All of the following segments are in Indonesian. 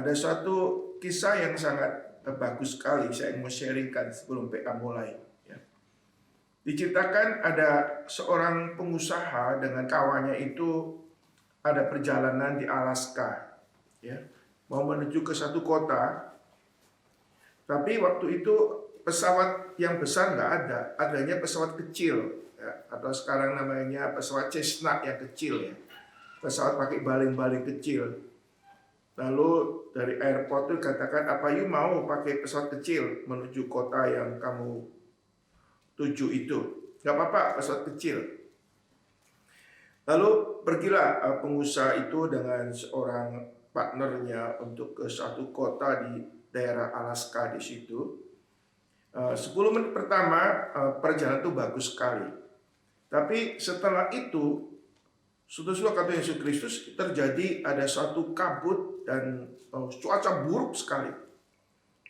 Ada suatu kisah yang sangat bagus sekali saya mau sharingkan sebelum PA mulai. Ya. Diceritakan ada seorang pengusaha dengan kawannya itu ada perjalanan di Alaska, ya, mau menuju ke satu kota. Tapi waktu itu pesawat yang besar nggak ada, adanya pesawat kecil, ya, atau sekarang namanya pesawat Cessna yang kecil, ya, pesawat pakai baling-baling kecil. Lalu dari airport itu katakan, apa you mau pakai pesawat kecil menuju kota yang kamu tuju itu? Gak apa-apa, pesawat kecil. Lalu pergilah pengusaha itu dengan seorang partnernya untuk ke satu kota di daerah Alaska di situ. 10 menit pertama perjalanan itu bagus sekali. Tapi setelah itu, saudara-saudara kata Yesus Kristus, terjadi ada suatu kabut dan cuaca buruk sekali.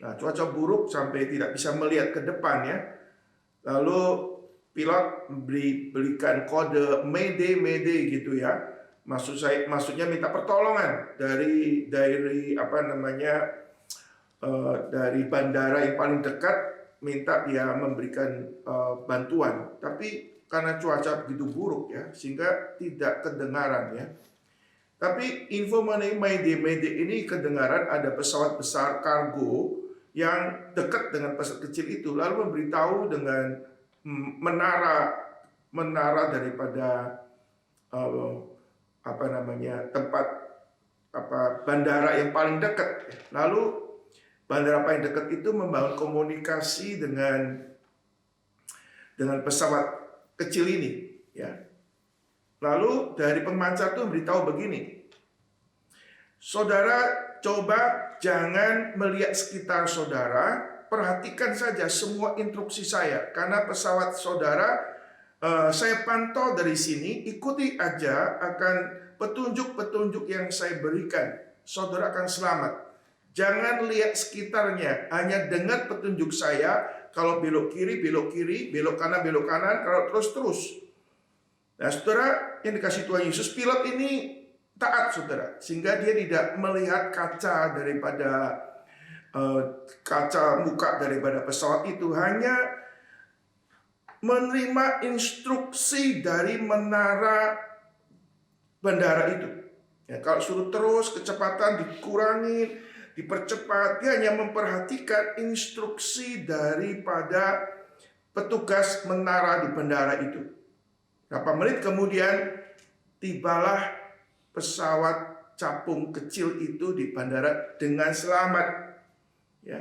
Nah, cuaca buruk sampai tidak bisa melihat ke depan, ya. Lalu pilot berikan kode Mayday, Mayday gitu, ya. Maksudnya minta pertolongan dari dari bandara yang paling dekat, minta dia memberikan bantuan. Tapi karena cuaca begitu buruk, ya, sehingga tidak kedengaran, ya. Tapi info mengenai Mayday ini kedengaran ada pesawat besar kargo yang dekat dengan pesawat kecil itu, lalu memberitahu dengan menara daripada tempat bandara yang paling dekat. Lalu bandara paling dekat itu membangun komunikasi dengan pesawat kecil ini, ya. Lalu dari pemancar itu memberitahu begini, saudara coba jangan melihat sekitar saudara, perhatikan saja semua instruksi saya, karena pesawat saudara saya pantau dari sini, ikuti aja akan petunjuk-petunjuk yang saya berikan, saudara akan selamat. Jangan lihat sekitarnya, hanya dengar petunjuk saya. Kalau belok kiri, belok kanan, kalau terus. Nah, saudara yang dikasih Tuhan Yesus, pilot ini taat, saudara, sehingga dia tidak melihat kaca daripada kaca muka daripada pesawat itu, hanya menerima instruksi dari menara bandara itu. Ya, kalau suruh terus kecepatan dikurangi, dipercepat, dia hanya memperhatikan instruksi daripada petugas menara di bandara itu. Berapa menit kemudian tibalah pesawat capung kecil itu di bandara dengan selamat. Ya,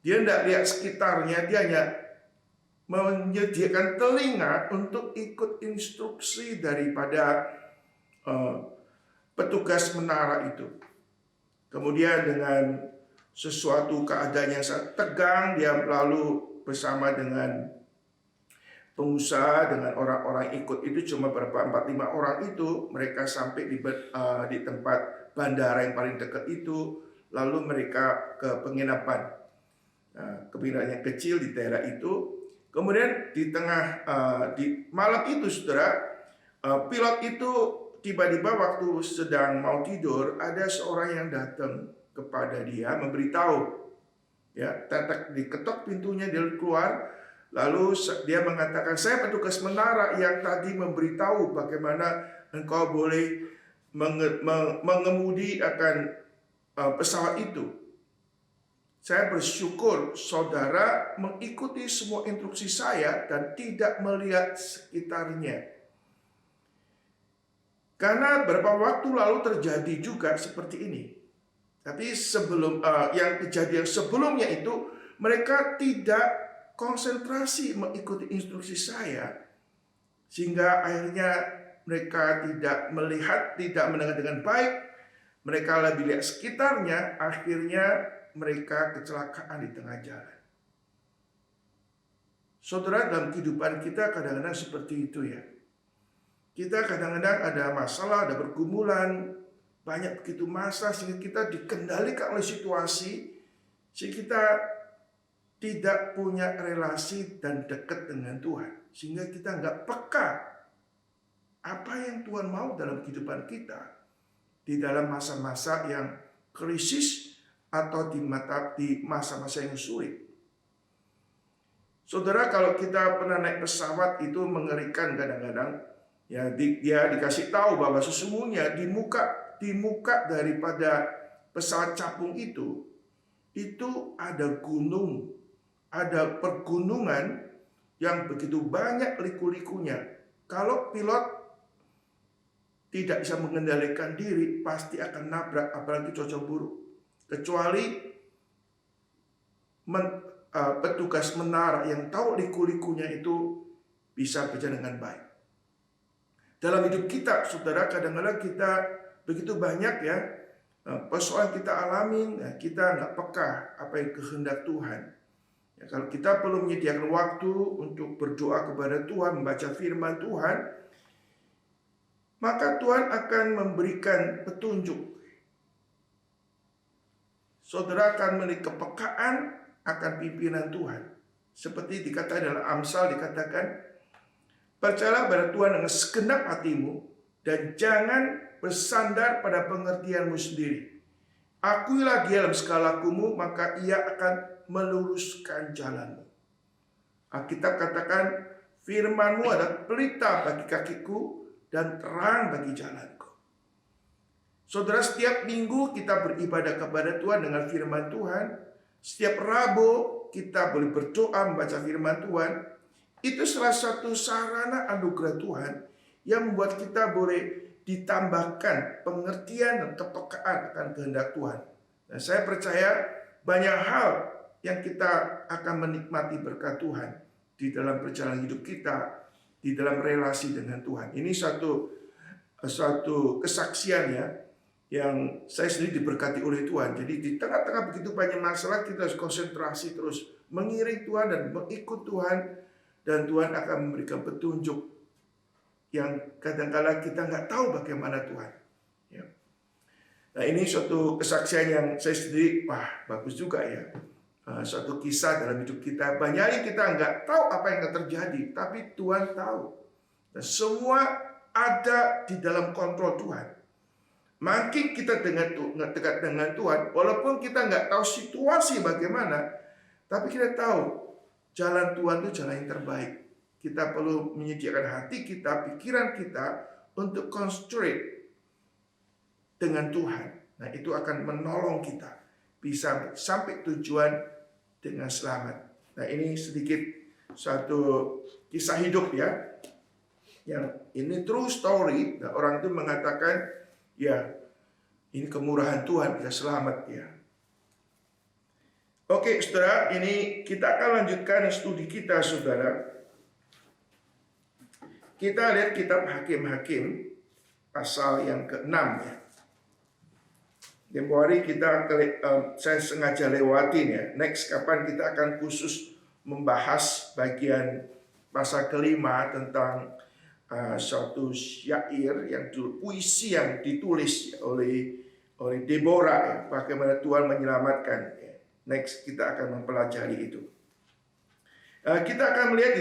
dia tidak lihat sekitarnya, dia hanya menyediakan telinga untuk ikut instruksi daripada petugas menara itu. Kemudian dengan sesuatu keadaan yang sangat tegang, dia lalu bersama dengan pengusaha, dengan orang-orang ikut itu, cuma berapa 4-5 orang itu, mereka sampai di tempat bandara yang paling dekat itu, lalu mereka ke penginapan. Penginapan yang kecil di daerah itu. Kemudian di malam itu, saudara, pilot itu tiba-tiba waktu sedang mau tidur, ada seorang yang datang kepada dia memberitahu, ya, diketok pintunya, dia keluar, lalu dia mengatakan, saya petugas menara yang tadi memberitahu bagaimana engkau boleh mengemudi akan pesawat itu. Saya bersyukur saudara mengikuti semua instruksi saya dan tidak melihat sekitarnya. Karena beberapa waktu lalu terjadi juga seperti ini. Tapi yang kejadian sebelumnya itu, mereka tidak konsentrasi mengikuti instruksi saya, sehingga akhirnya mereka tidak melihat, tidak mendengar dengan baik. Mereka lebih lihat sekitarnya, akhirnya mereka kecelakaan di tengah jalan. Saudara, dalam kehidupan kita kadang-kadang seperti itu, ya. Kita kadang-kadang ada masalah, ada pergumulan, banyak begitu masalah, sehingga kita dikendalikan oleh situasi, sehingga kita tidak punya relasi dan dekat dengan Tuhan, sehingga kita nggak peka apa yang Tuhan mau dalam kehidupan kita di dalam masa-masa yang krisis, atau di masa-masa yang sulit. Saudara, kalau kita pernah naik pesawat itu mengerikan kadang-kadang. Ya, dia dikasih tahu bahwa sesungguhnya di muka daripada pesawat capung itu ada gunung, ada pergunungan yang begitu banyak liku-likunya. Kalau pilot tidak bisa mengendalikan diri, pasti akan nabrak, apalagi cuaca buruk. Kecuali petugas menara yang tahu liku-likunya itu bisa berjalan dengan baik. Dalam hidup kita, saudara, kadang-kadang kita begitu banyak ya persoalan kita alamin, ya, kita nggak peka apa yang kehendak Tuhan. Ya, kalau kita perlu menyediakan waktu untuk berdoa kepada Tuhan, membaca firman Tuhan, maka Tuhan akan memberikan petunjuk. Saudara akan memiliki kepekaan akan pimpinan Tuhan. Seperti dikatakan dalam Amsal, dikatakan, percayalah pada Tuhan dengan segenap hatimu dan jangan bersandar pada pengertianmu sendiri. Akuilah Dia dalam segala lakumu, maka Ia akan meluruskan jalanmu. Alkitab katakan, firman-Mu adalah pelita bagi kakiku dan terang bagi jalanku. Saudara, setiap minggu kita beribadah kepada Tuhan dengan firman Tuhan. Setiap Rabu kita boleh berdoa membaca firman Tuhan. Itu salah satu sarana anugerah Tuhan yang membuat kita boleh ditambahkan pengertian dan kepekaan akan kehendak Tuhan. Dan saya percaya banyak hal yang kita akan menikmati berkat Tuhan di dalam perjalanan hidup kita, di dalam relasi dengan Tuhan. Ini satu kesaksian ya, yang saya sendiri diberkati oleh Tuhan. Jadi di tengah-tengah begitu banyak masalah, kita harus konsentrasi terus mengiring Tuhan dan mengikut Tuhan. Dan Tuhan akan memberikan petunjuk yang kadang-kadang kita nggak tahu bagaimana Tuhan. Ya. Nah, ini suatu kesaksian yang saya sendiri, bagus juga ya. Suatu kisah dalam hidup kita. Banyak kita nggak tahu apa yang akan terjadi, tapi Tuhan tahu. Dan semua ada di dalam kontrol Tuhan. Makin kita dekat dengan Tuhan, walaupun kita nggak tahu situasi bagaimana, tapi kita tahu jalan Tuhan itu jalan yang terbaik. Kita perlu menyediakan hati kita, pikiran kita untuk concentrate dengan Tuhan. Nah, itu akan menolong kita bisa sampai tujuan dengan selamat. Nah, ini sedikit satu kisah hidup ya. Yang ini true story. Nah, orang itu mengatakan, ya, ini kemurahan Tuhan bisa selamat ya. Oke, saudara, ini kita akan lanjutkan studi kita, saudara. Kita lihat kitab Hakim-Hakim, pasal yang ke-6 ya. Tempoh hari saya sengaja lewatin ya. Next, kapan kita akan khusus membahas bagian pasal kelima tentang suatu syair yang puisi yang ditulis oleh Deborah ya, bagaimana Tuhan menyelamatkan. Ya. Next, kita akan mempelajari itu. Kita akan melihat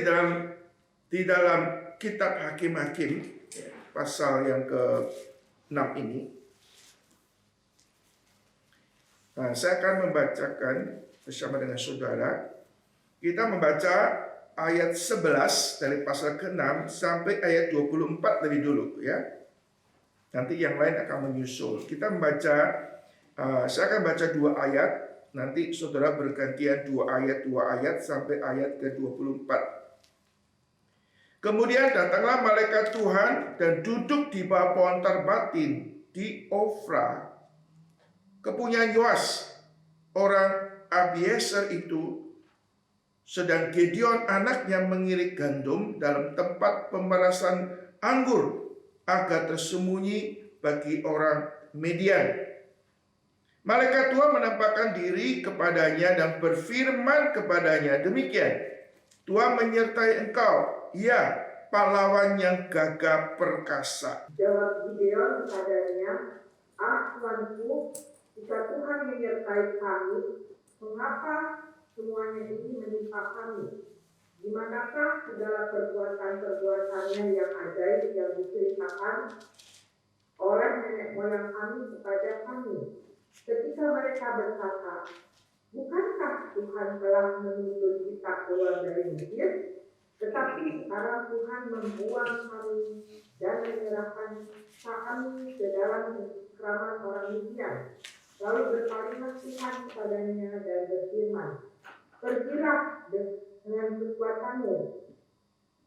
di dalam kitab Hakim-Hakim ya, pasal yang ke-6 ini. Nah, saya akan membacakan bersama dengan saudara. Kita membaca ayat 11 dari pasal ke-6 sampai ayat 24 lebih dulu ya. Nanti yang lain akan menyusul. Kita membaca, saya akan baca 2 ayat. Nanti saudara bergantian 2 ayat sampai ayat ke-24. Kemudian datanglah malaikat Tuhan dan duduk di bawah pohon terbatin di Ofra, kepunyaan Yoas, orang Abiezer itu. Sedang Gideon anaknya mengirik gandum dalam tempat pemerasan anggur agar tersembunyi bagi orang Midian. Malaikat Tuhan menampakkan diri kepadanya dan berfirman kepadanya demikian, Tuhan menyertai engkau, ya pahlawan yang gagah perkasa. Jawab Gideon kepadanya, Tuanku, jika Tuhan menyertai kami, mengapa semuanya ini menimpa kami? Di manakah segala perbuatan-perbuatannya yang ajaib yang diceritakan oleh nenek moyang kami kepada kami? ketika mereka berkata, bukankah Tuhan telah menuntun kita keluar dari Mesir? Tetapi sekarang Tuhan membuang kami dan menyerahkan kami ke dalam cengkraman orang Midian. Lalu berpalinglah Tuhan kepadanya dan berfirman, pergilah dengan kekuatanmu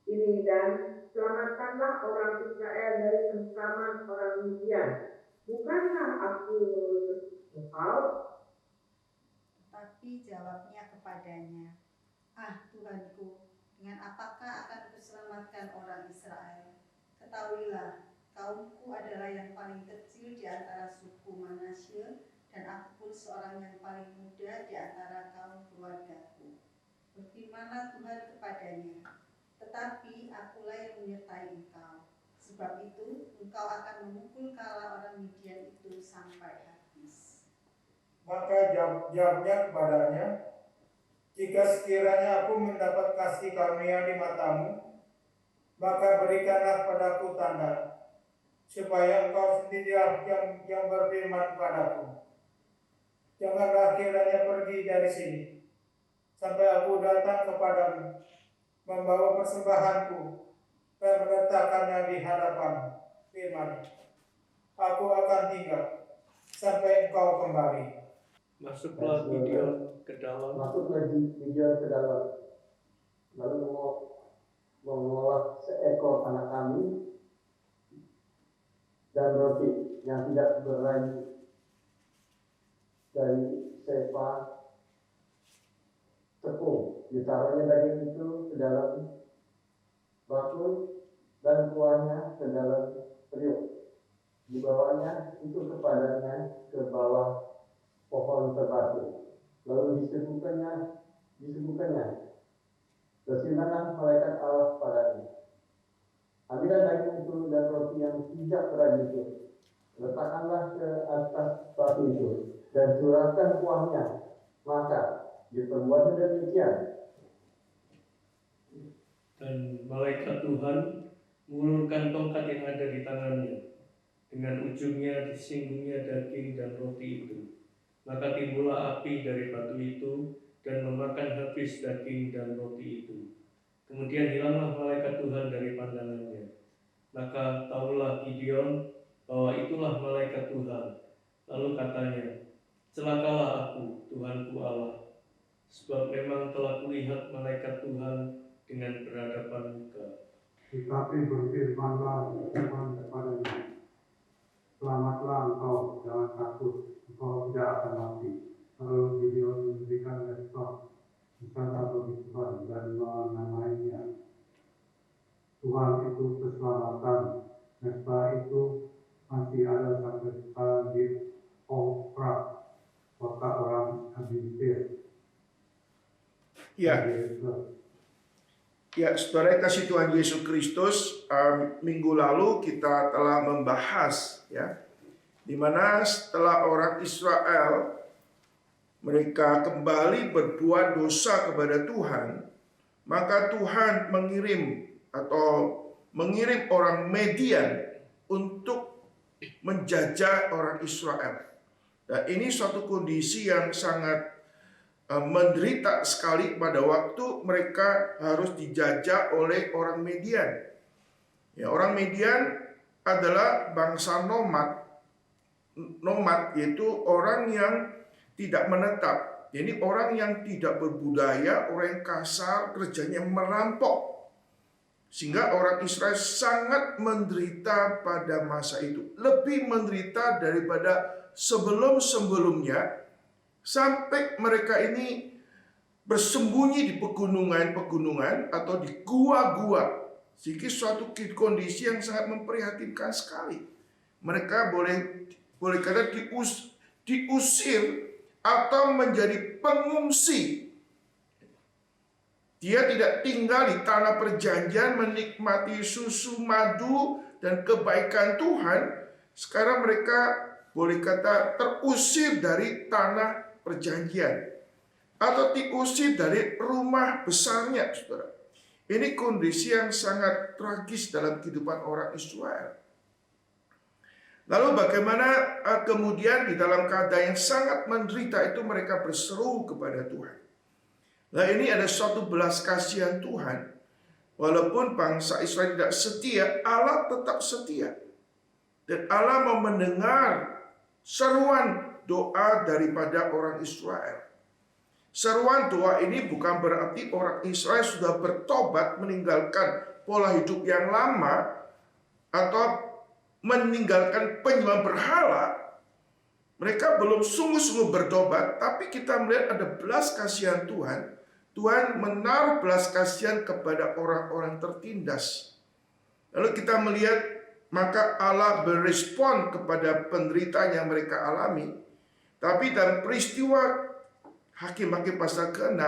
ini dan selamatkanlah orang Israel dari cengkraman orang Midian. Bukankah aku mengutus engkau? Tapi jawabnya kepadanya, ah Tuhanku, dengan apakah akan kuselamatkan orang Israel? Ketahuilah, kaumku adalah yang paling kecil di antara suku Manasye, dan aku pun seorang yang paling muda di antara kaum keluargaku. Berfirmanlah Tuhan kepadanya, tetapi akulah yang menyertai engkau. Sebab itu, engkau akan memukul kala orang Midian itu sampai habis. Maka jawabnya kepadanya, jika sekiranya aku mendapat kasih karunia di matamu, maka berikanlah padaku tanda, supaya engkau sendirilah yang berfirman padaku. Janganlah kiranya pergi dari sini, sampai aku datang kepadamu, membawa persembahanku, dan meletakkannya di hadapan firman. Aku akan tinggal sampai engkau kembali. Masuklah Gideon ke dalam, lalu mengolah seekor anak kambing dan roti yang tidak berai dari sepa tepung. Ditaruhnya daging itu ke dalam bakul dan kuahnya ke dalam periuk. Dibawanya itu kepadanya ke bawah pohon terbatu. Lalu disebutkannya, berfirmanlah malaikat Allah padanya, ambillah daging itu dan roti yang tidak berai itu, letakkanlah ke atas batu itu, dan curahkan kuahnya. Maka diperbuatnya demikian. dan malaikat Tuhan mengulurkan tongkat yang ada di tangannya. Dengan ujungnya disinggungnya daging dan roti itu. Maka timbullah api dari batu itu dan memakan habis daging dan roti itu. Kemudian hilanglah malaikat Tuhan dari pandangannya. Maka tahulah Gideon bahwa itulah malaikat Tuhan. Lalu katanya, celakalah aku, Tuhanku Allah, sebab memang telah kulihat malaikat Tuhan dengan berhadapan muka. Tetapi berfirmanlah Tuhan kepadanya, selamatlah engkau, jangan takut, engkau tidak akan mati. Lalu Gideon memberikan mesbah di sana bagi Tuhan dan menamainya Tuhan itu keselamatan. Mesbah itu masih ada sampai sekarang di Ofra, kota orang Abisir. Ya, saudara kasih Tuhan Yesus Kristus, minggu lalu kita telah membahas ya, di mana setelah orang Israel mereka kembali berbuat dosa kepada Tuhan, maka Tuhan mengirim orang Midian untuk menjajah orang Israel. Dan ini suatu kondisi yang sangat menderita sekali pada waktu mereka harus dijajah oleh orang Midian. Ya, orang Midian adalah bangsa nomad, yaitu orang yang tidak menetap. Jadi orang yang tidak berbudaya, orang yang kasar, kerjanya merampok. Sehingga orang Israel sangat menderita pada masa itu. Lebih menderita daripada sebelum-sebelumnya, sampai mereka ini bersembunyi di pegunungan-pegunungan atau di gua-gua. Sehingga suatu kondisi yang sangat memprihatinkan sekali. Mereka boleh kata diusir atau menjadi pengungsi. Dia tidak tinggal di tanah perjanjian menikmati susu, madu, dan kebaikan Tuhan. Sekarang mereka boleh kata terusir dari tanah perjanjian atau diusir dari rumah besarnya, saudara. Ini kondisi yang sangat tragis dalam kehidupan orang Israel. Lalu bagaimana kemudian di dalam keadaan yang sangat menderita itu mereka berseru kepada Tuhan. Nah, ini ada suatu belas kasihan Tuhan. Walaupun bangsa Israel tidak setia, Allah tetap setia. Dan Allah mau mendengar seruan doa daripada orang Israel. Seruan doa ini bukan berarti orang Israel sudah bertobat meninggalkan pola hidup yang lama atau meninggalkan penyembahan berhala. Mereka belum sungguh-sungguh bertobat, tapi kita melihat ada belas kasihan Tuhan. Tuhan menaruh belas kasihan kepada orang-orang tertindas. Lalu kita melihat, maka Allah berespon kepada penderitaan yang mereka alami. Tapi dalam peristiwa Hakim-Hakim pasal ke-6,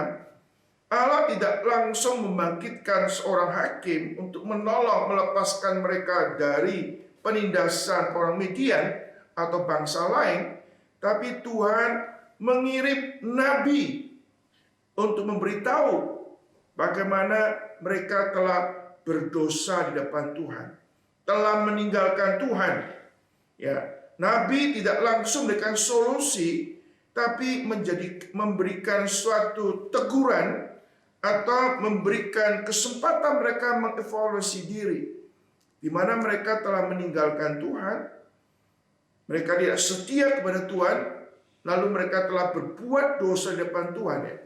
Allah tidak langsung membangkitkan seorang hakim untuk menolong melepaskan mereka dari penindasan orang Midian atau bangsa lain. Tapi Tuhan mengirim nabi untuk memberitahu bagaimana mereka telah berdosa di depan Tuhan, telah meninggalkan Tuhan. Ya, nabi tidak langsung memberikan solusi, tapi memberikan suatu teguran atau memberikan kesempatan mereka mengevaluasi diri, di mana mereka telah meninggalkan Tuhan, mereka tidak setia kepada Tuhan, lalu mereka telah berbuat dosa di depan Tuhan. Ya.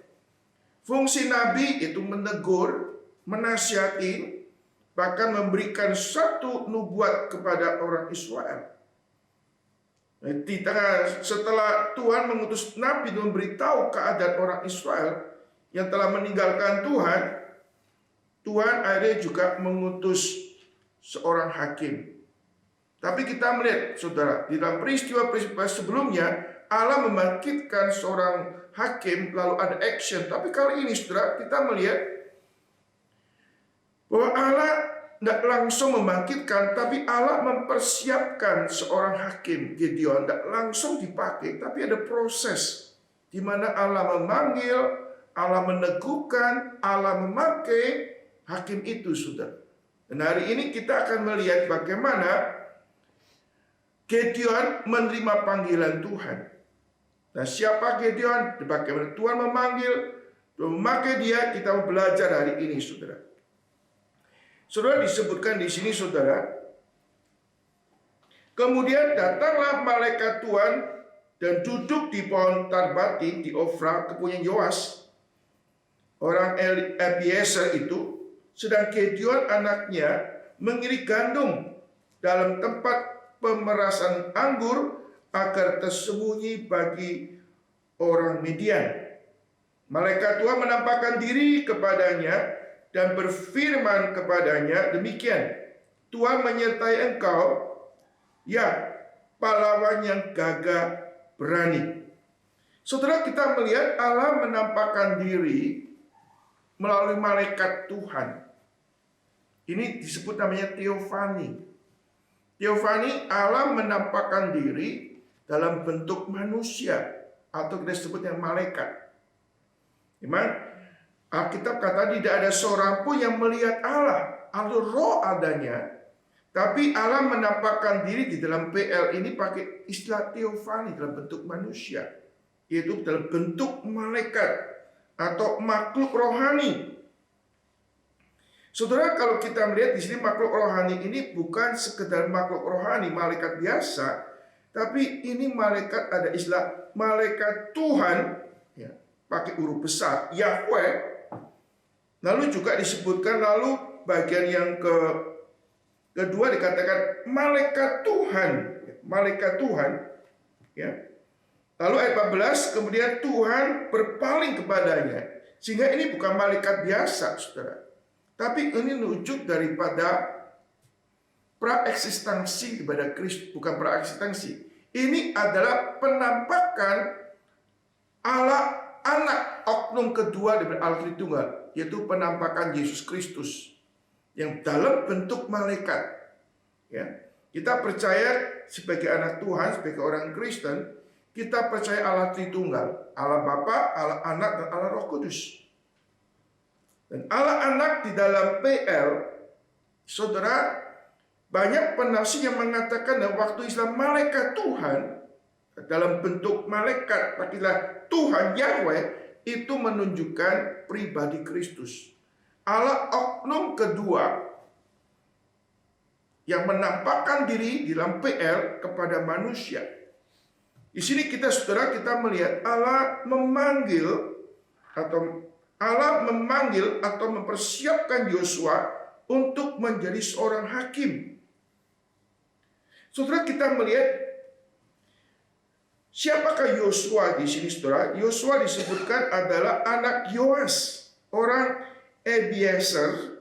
Fungsi nabi itu menegur, menasihati, bahkan memberikan satu nubuat kepada orang Israel. Setelah Tuhan mengutus nabi untuk memberitahu keadaan orang Israel yang telah meninggalkan Tuhan, Tuhan akhirnya juga mengutus seorang hakim. Tapi kita melihat, saudara, di dalam peristiwa-peristiwa sebelumnya, Allah membangkitkan seorang hakim, lalu ada action. Tapi kali ini, saudara, kita melihat bahwa Allah tidak langsung membangkitkan, tapi Allah mempersiapkan seorang hakim. Gideon tidak langsung dipakai, tapi ada proses di mana Allah memanggil, Allah meneguhkan, Allah memakai hakim itu, saudara. Dan hari ini kita akan melihat bagaimana Gideon menerima panggilan Tuhan. Nah, siapa Gideon? Bagaimana Tuhan memanggil, memakai dia, kita mau belajar hari ini, saudara. Saudara, disebutkan di sini, saudara. Kemudian datanglah malaikat Tuhan dan duduk di pohon Tarbati di Ofra, kepunyaan Yoas, orang Abiezer itu, sedang Gideon anaknya mengirik gandum dalam tempat pemerasan anggur agar tersembunyi bagi orang Midian. Malaikat Tuhan menampakkan diri kepadanya dan berfirman kepadanya demikian, Tuhan menyertai engkau, ya pahlawan yang gagah berani. Saudara, kita melihat Allah menampakkan diri melalui malaikat Tuhan. Ini disebut namanya teofani. Teofani, Allah menampakkan diri dalam bentuk manusia, atau kita sebutnya malaikat. Memang Alkitab kata tidak ada seorang pun yang melihat Allah, atau roh adanya. Tapi Allah menampakkan diri di dalam PL ini pakai istilah teofani dalam bentuk manusia, yaitu dalam bentuk malaikat atau makhluk rohani. Saudara, kalau kita melihat di sini makhluk rohani ini bukan sekedar makhluk rohani, malaikat biasa, tapi ini malaikat, ada istilah malaikat Tuhan, ya, pakai huruf besar Yahweh. Lalu juga disebutkan, lalu bagian yang kedua dikatakan malaikat Tuhan, malaikat Tuhan, ya. Lalu ayat 14, kemudian Tuhan berpaling kepadanya, sehingga ini bukan malaikat biasa, saudara, tapi ini menunjuk daripada praeksistensi kepada Kristus, bukan praeksistensi. Ini adalah penampakan Allah anak oknum kedua dari Allah Tritunggal, yaitu penampakan Yesus Kristus yang dalam bentuk malaikat. Ya, kita percaya sebagai anak Tuhan, sebagai orang Kristen, kita percaya Allah Tritunggal, Allah Bapa, Allah Anak, dan Allah Roh Kudus. Dan Allah Anak di dalam PL, saudara, Banyak penafsir yang mengatakan waktu istilah malaikat Tuhan dalam bentuk malaikat, pakilah Tuhan Yahweh, itu menunjukkan pribadi Kristus. Allah oknum kedua yang menampakkan diri di dalam PL kepada manusia. Di sini saudara, kita melihat Allah memanggil atau mempersiapkan Yosua untuk menjadi seorang hakim. Saudara, kita melihat siapakah Yosua di sini, saudara? Yosua disebutkan adalah anak Yoas, orang Ebiezer,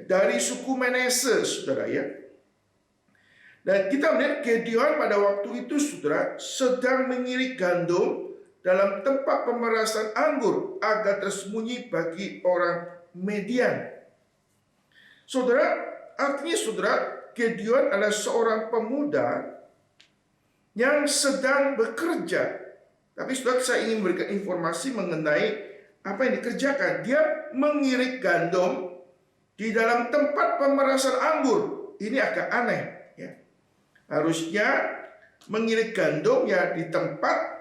dari suku Manase, saudara ya. Dan kita melihat Gideon pada waktu itu, saudara, sedang mengirik gandum dalam tempat pemerasan anggur agar tersembunyi bagi orang Median. Saudara, artinya saudara, Gideon adalah seorang pemuda yang sedang bekerja. Tapi saudara, saya ingin memberikan informasi mengenai apa yang dikerjakan. Dia mengirik gandum di dalam tempat pemerasan anggur. Ini agak aneh, ya. Harusnya mengirik gandum ya di tempat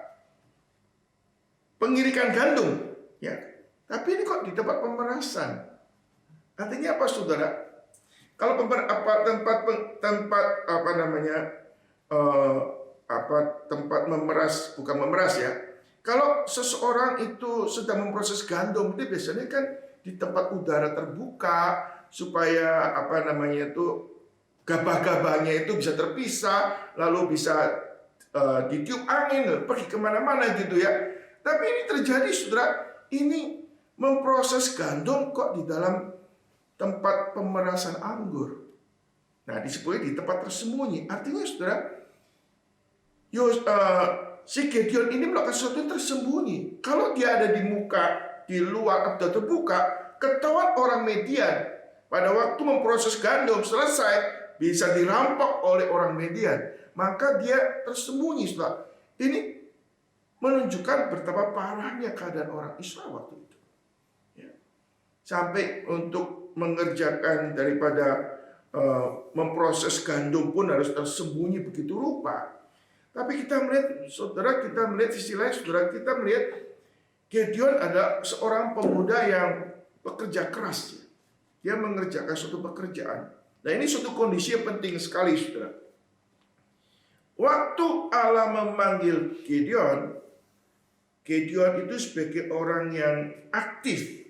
pengirikan gandum, ya. Tapi ini kok di tempat pemerasan? Artinya apa, saudara? Kalau tempat memeras, bukan memeras ya. Kalau seseorang itu sedang memproses gandum, itu biasanya kan di tempat udara terbuka supaya gabah-gabahnya itu bisa terpisah, lalu bisa ditiup angin, pergi kemana-mana gitu ya. Tapi ini terjadi, saudara, ini memproses gandum kok di dalam tempat pemerasan anggur. Nah, disebutnya di tempat tersembunyi. Artinya, saudara, si Gideon ini melakukan sesuatu yang tersembunyi. Kalau dia ada di muka, di luar atau terbuka, ketahuan orang Median pada waktu memproses gandum selesai bisa dirampok oleh orang Median. Maka dia tersembunyi, saudara. Ini menunjukkan betapa parahnya keadaan orang Israel waktu itu. Ya. Sampai untuk mengerjakan daripada memproses gandum pun harus tersembunyi begitu rupa. Tapi kita melihat, saudara, sisi lain, saudara, kita melihat Gideon adalah seorang pemuda yang bekerja keras. Dia mengerjakan suatu pekerjaan. Nah, ini suatu kondisi yang penting sekali, saudara. Waktu Allah memanggil Gideon itu sebagai orang yang aktif,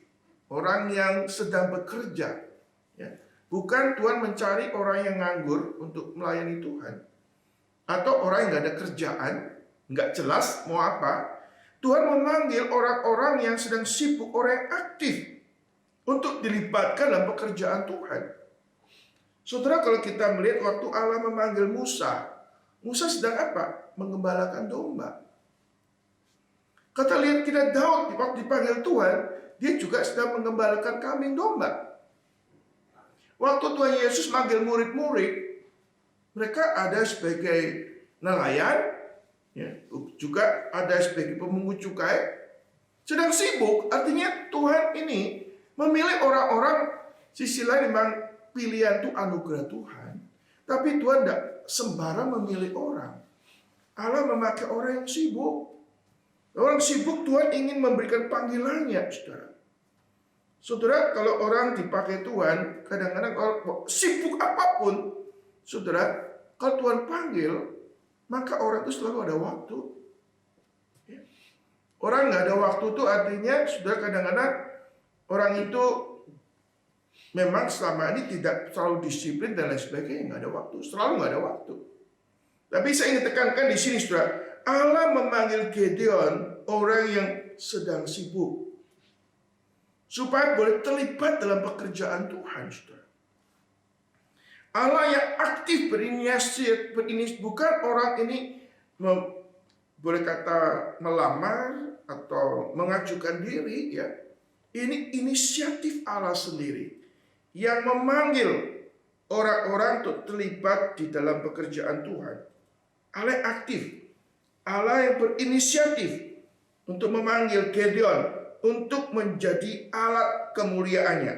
orang yang sedang bekerja. Ya. Bukan Tuhan mencari orang yang nganggur untuk melayani Tuhan. Atau orang yang nggak ada kerjaan, nggak jelas mau apa. Tuhan memanggil orang-orang yang sedang sibuk, orang yang aktif untuk dilibatkan dalam pekerjaan Tuhan. Saudara, kalau kita melihat waktu Allah memanggil Musa sedang apa? Mengembalakan domba. Kita Daud waktu dipanggil Tuhan, dia juga sedang mengembalakan kambing domba. Waktu Tuhan Yesus manggil murid-murid, mereka ada sebagai nelayan, ya, juga ada sebagai pemungut cukai, sedang sibuk. Artinya Tuhan ini memilih orang-orang, sisi lain memang pilihan itu anugerah Tuhan. Tapi Tuhan tidak sembarang memilih orang. Allah memakai orang yang sibuk. Orang sibuk Tuhan ingin memberikan panggilannya, saudara. Saudara, kalau orang dipakai Tuhan, kadang-kadang kalau sibuk apapun, saudara, kalau Tuhan panggil, maka orang itu selalu ada waktu. Ya. Orang nggak ada waktu itu artinya, saudara, kadang-kadang orang itu memang selama ini tidak selalu disiplin dan lain sebagainya, nggak ada waktu, selalu nggak ada waktu. Tapi saya ingin tekankan di sini, saudara, Allah memanggil Gideon, orang yang sedang sibuk, supaya boleh terlibat dalam pekerjaan Tuhan, saudara. Allah yang aktif berinisiatif, bukan orang ini boleh kata melamar atau mengajukan diri, ya. Ini inisiatif Allah sendiri yang memanggil orang-orang untuk terlibat di dalam pekerjaan Tuhan. Allah yang aktif, Allah yang berinisiatif untuk memanggil Gideon untuk menjadi alat kemuliaannya.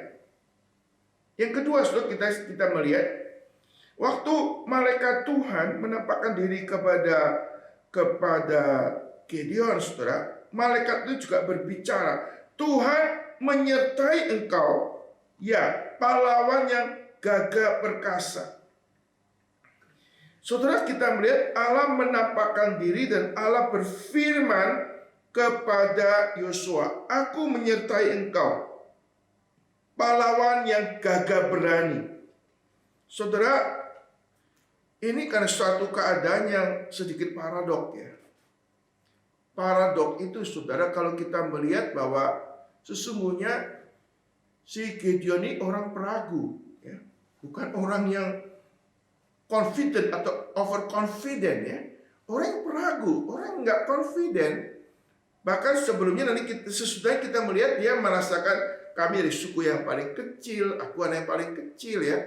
Yang kedua, saudara, kita melihat Waktu malaikat Tuhan menampakkan diri kepada Gideon, saudara, malaikat itu juga berbicara, Tuhan menyertai engkau, ya pahlawan yang gagah perkasa. Saudara, kita melihat Allah menampakkan diri dan Allah berfirman kepada Yosua, aku menyertai engkau, pahlawan yang gagah berani. Saudara, ini karena suatu keadaan yang sedikit paradok ya. Paradok itu, saudara, kalau kita melihat bahwa sesungguhnya si Gideon ini orang peragu, ya. Bukan orang yang confident atau overconfident ya. Orang yang peragu, orang yang nggak confident. Bahkan sebelumnya sesudahnya kita melihat dia merasakan kami dari suku yang paling kecil, aku anak yang paling kecil ya.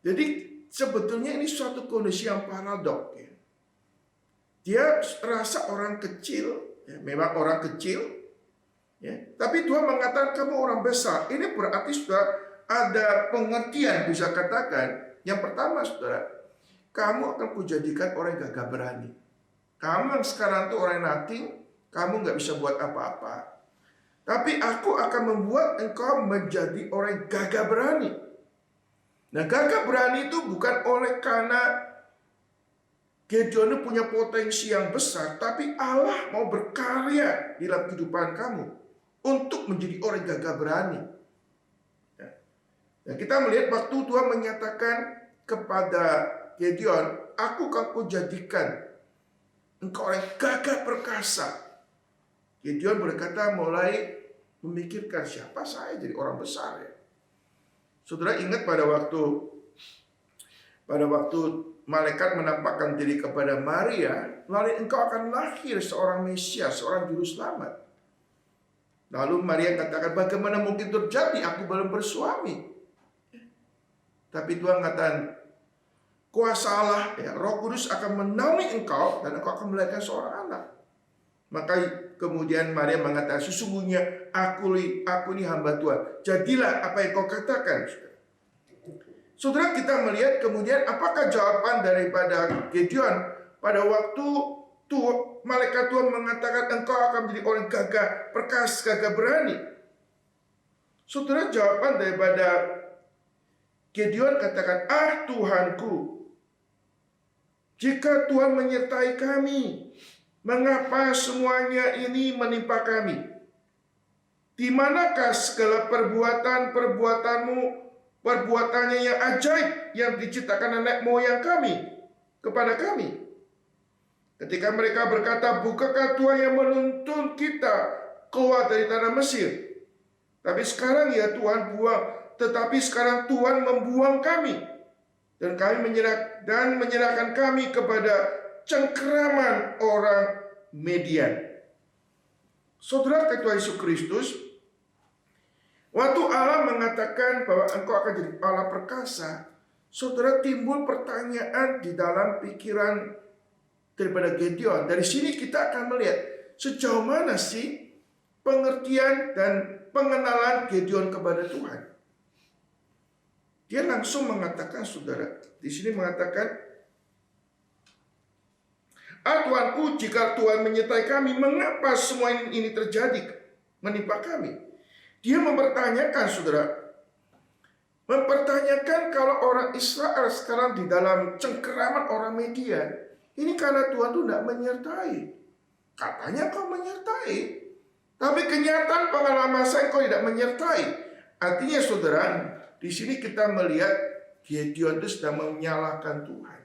Jadi sebetulnya ini suatu kondisi yang paradok ya. Dia rasa orang kecil, ya, memang orang kecil, ya. Tapi Tuhan mengatakan kamu orang besar. Ini berarti sudah ada pengertian bisa katakan. Yang pertama, saudara, kamu akan kujadikan orang yang gagah berani. Kamu yang sekarang tuh orang nothing, kamu nggak bisa buat apa-apa. Tapi aku akan membuat engkau menjadi orang yang gagah berani. Nah, gagah berani itu bukan oleh karena Gideon punya potensi yang besar, tapi Allah mau berkarya di dalam kehidupan kamu untuk menjadi orang yang gagah berani. Nah, kita melihat waktu Tuhan menyatakan kepada Gideon, aku akan kujadikan engkau orang yang gagah perkasa. Gideon berkata mulai memikirkan siapa saya jadi orang besar ya. Saudara ingat pada waktu malaikat menampakkan diri kepada Maria, lalu engkau akan lahir seorang Mesias, seorang juru selamat. Lalu Maria katakan, bagaimana mungkin terjadi? Aku belum bersuami. Tapi Tuhan katakan, kuasa Allah, ya, Roh Kudus akan menaungi engkau dan engkau akan melahirkan seorang anak. Maka kemudian Maria mengatakan, sesungguhnya aku ini hamba Tuhan. Jadilah apa yang kau katakan. Saudara, kita melihat kemudian apakah jawaban daripada Gideon pada waktu malaikat Tuhan mengatakan engkau akan menjadi orang gagah perkasa, gagah berani. Saudara, jawaban daripada Gideon katakan, Tuhanku, jika Tuhan menyertai kami, mengapa semuanya ini menimpa kami? Di manakah segala perbuatannya yang ajaib yang diciptakan nenek moyang kami kepada kami? Ketika mereka berkata, bukankah Tuhan yang menuntun kita keluar dari tanah Mesir? Tapi sekarang ya Tuhan sekarang Tuhan membuang kami dan menyerahkan kami kepada cengkeraman orang Median. Saudara, ketua Yesus Kristus, waktu Allah mengatakan bahwa engkau akan jadi Allah perkasa, saudara, timbul pertanyaan di dalam pikiran daripada Gideon. Dari sini kita akan melihat sejauh mana sih pengertian dan pengenalan Gideon kepada Tuhan. Dia langsung mengatakan, saudara, di sini mengatakan, Tuhanku, jika Tuhan menyertai kami, mengapa semua ini terjadi menimpa kami? Dia mempertanyakan, saudara, kalau orang Israel sekarang di dalam cengkeraman orang Median, ini karena Tuhan itu tidak menyertai. Katanya kau menyertai, tapi kenyataan pengalaman saya kau tidak menyertai. Artinya, saudara, di sini kita melihat Gideon itu sedang menyalahkan Tuhan.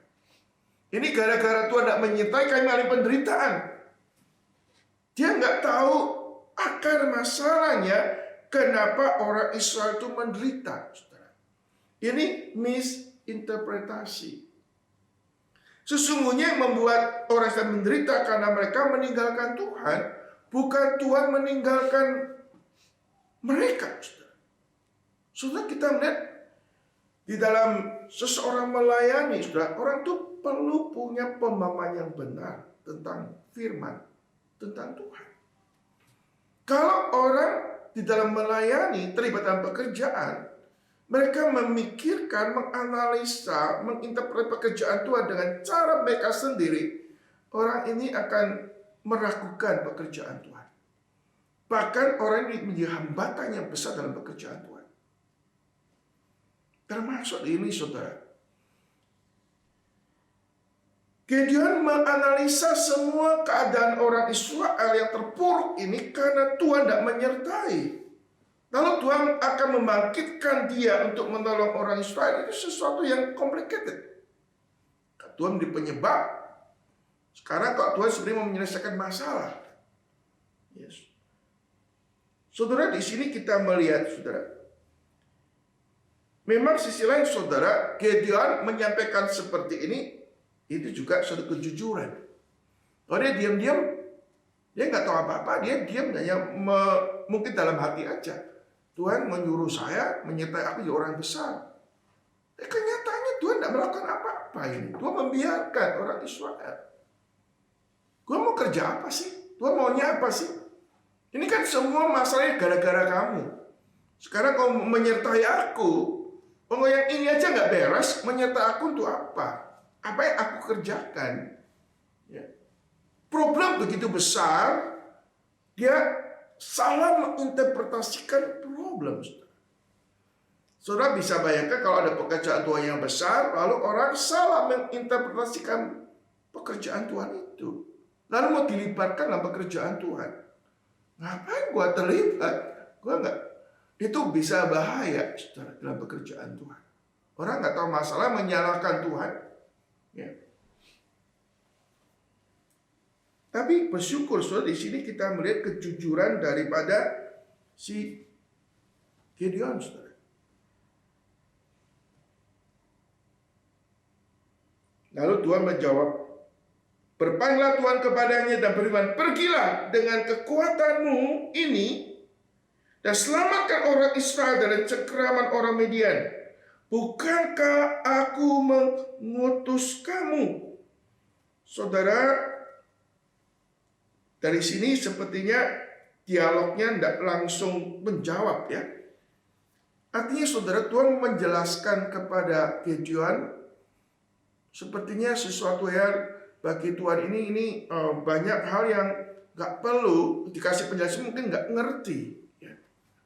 Ini gara-gara Tuhan tidak menyertai kami mengalami penderitaan. Dia nggak tahu akar masalahnya kenapa orang Israel itu menderita, saudara. Ini misinterpretasi. Sesungguhnya yang membuat orang Israel menderita karena mereka meninggalkan Tuhan, bukan Tuhan meninggalkan mereka, saudara. Saudara, kita melihat di dalam seseorang melayani, saudara, orang itu perlu punya pemahaman yang benar tentang firman, tentang Tuhan. Kalau orang di dalam melayani, terlibat dalam pekerjaan, Mereka memikirkan, menganalisa, menginterpret pekerjaan Tuhan dengan cara mereka sendiri. Orang ini akan meragukan pekerjaan Tuhan. Bahkan orang ini menjadi hambatan yang besar dalam pekerjaan Tuhan. Termasuk ini, saudara. Gideon menganalisa semua keadaan orang Israel yang terpuruk ini karena Tuhan tidak menyertai. Lalu Tuhan akan membangkitkan dia untuk menolong orang Israel. Itu sesuatu yang complicated. Tuhan menjadi penyebab. Sekarang kok Tuhan sebenarnya mau menyelesaikan masalah. Yes. Saudara, di sini kita melihat, saudara. Memang sisi lain, saudara, Gideon menyampaikan seperti ini. Itu juga suatu kejujuran. Kalau dia diam-diam, dia nggak tahu apa-apa, dia diam hanya mungkin dalam hati aja. Tuhan menyuruh saya menyertai aku jadi orang besar. Kenyataannya Tuhan tidak melakukan apa-apa ini. Tuhan membiarkan orang Israel. Tuhan mau kerja apa sih? Tuhan maunya apa sih? Ini kan semua masalahnya gara-gara kamu. Sekarang kau menyertai aku, oh yang ini aja nggak beres, menyertai aku untuk apa? Apa yang aku kerjakan? Ya. Problem begitu besar, dia salah menginterpretasikan problem. Saudara bisa bayangkan kalau ada pekerjaan Tuhan yang besar, lalu orang salah menginterpretasikan pekerjaan Tuhan itu. Lalu mau dilibatkan dalam pekerjaan Tuhan. Ngapain gua terlibat? Gua enggak. Itu bisa bahaya, saudara, dalam pekerjaan Tuhan. Orang nggak tahu masalah menyalahkan Tuhan. Ya. Tapi bersyukur, saudara, di sini kita melihat kejujuran daripada si Gideon, saudara. Lalu Tuhan menjawab, berpanggillah Tuhan kepadanya dan berfirman, pergilah dengan kekuatanmu ini dan selamatkan orang Israel dari cengkeraman orang Midian. Bukankah aku mengutus kamu? Saudara, dari sini sepertinya dialognya tidak langsung menjawab ya. Artinya saudara, Tuhan menjelaskan kepada Gideon sepertinya sesuatu yang bagi Tuhan ini banyak hal yang gak perlu dikasih penjelasan, mungkin gak ngerti ya.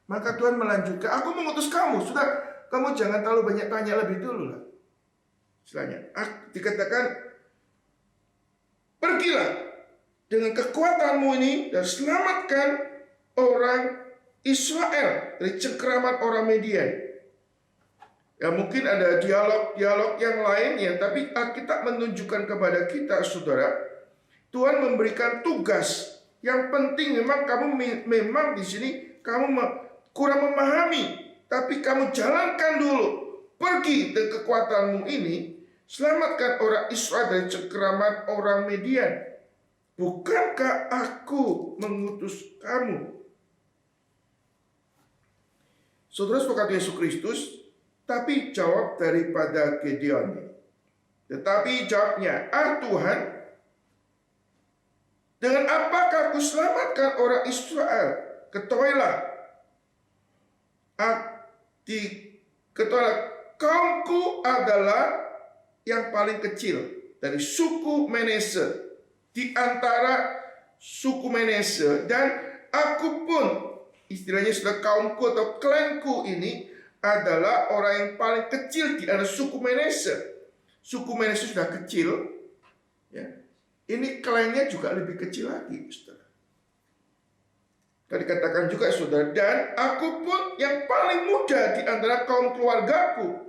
Maka Tuhan melanjutkan, aku mengutus kamu, sudah. Kamu jangan terlalu banyak tanya, lebih dulu lah. Istilahnya, dikatakan, pergilah dengan kekuatanmu ini dan selamatkan orang Israel dari cengkeraman orang Midian. Ya mungkin ada dialog-dialog yang lain ya, tapi Alkitab menunjukkan kepada kita, saudara, Tuhan memberikan tugas yang penting. Memang kamu memang di sini kamu kurang memahami. Tapi kamu jalankan dulu. Pergi dengan kekuatanmu ini. Selamatkan orang Israel dari cengkeraman orang Midian. Bukankah aku mengutus kamu? Saudara-saudara Yesus Kristus. Tapi jawab daripada Gideon. Tetapi jawabnya, Tuhan, dengan apakah aku selamatkan orang Israel? Ketahuilah, kaumku adalah yang paling kecil dari suku Manase, di antara suku Manase, dan aku pun istilahnya sudah kaumku atau klanku ini adalah orang yang paling kecil di antara suku Manase. Suku Manase sudah kecil, ya. Ini klannya juga lebih kecil lagi, saudara. Tadi katakan juga, saudara, dan aku pun yang paling muda di antara kaum keluargaku.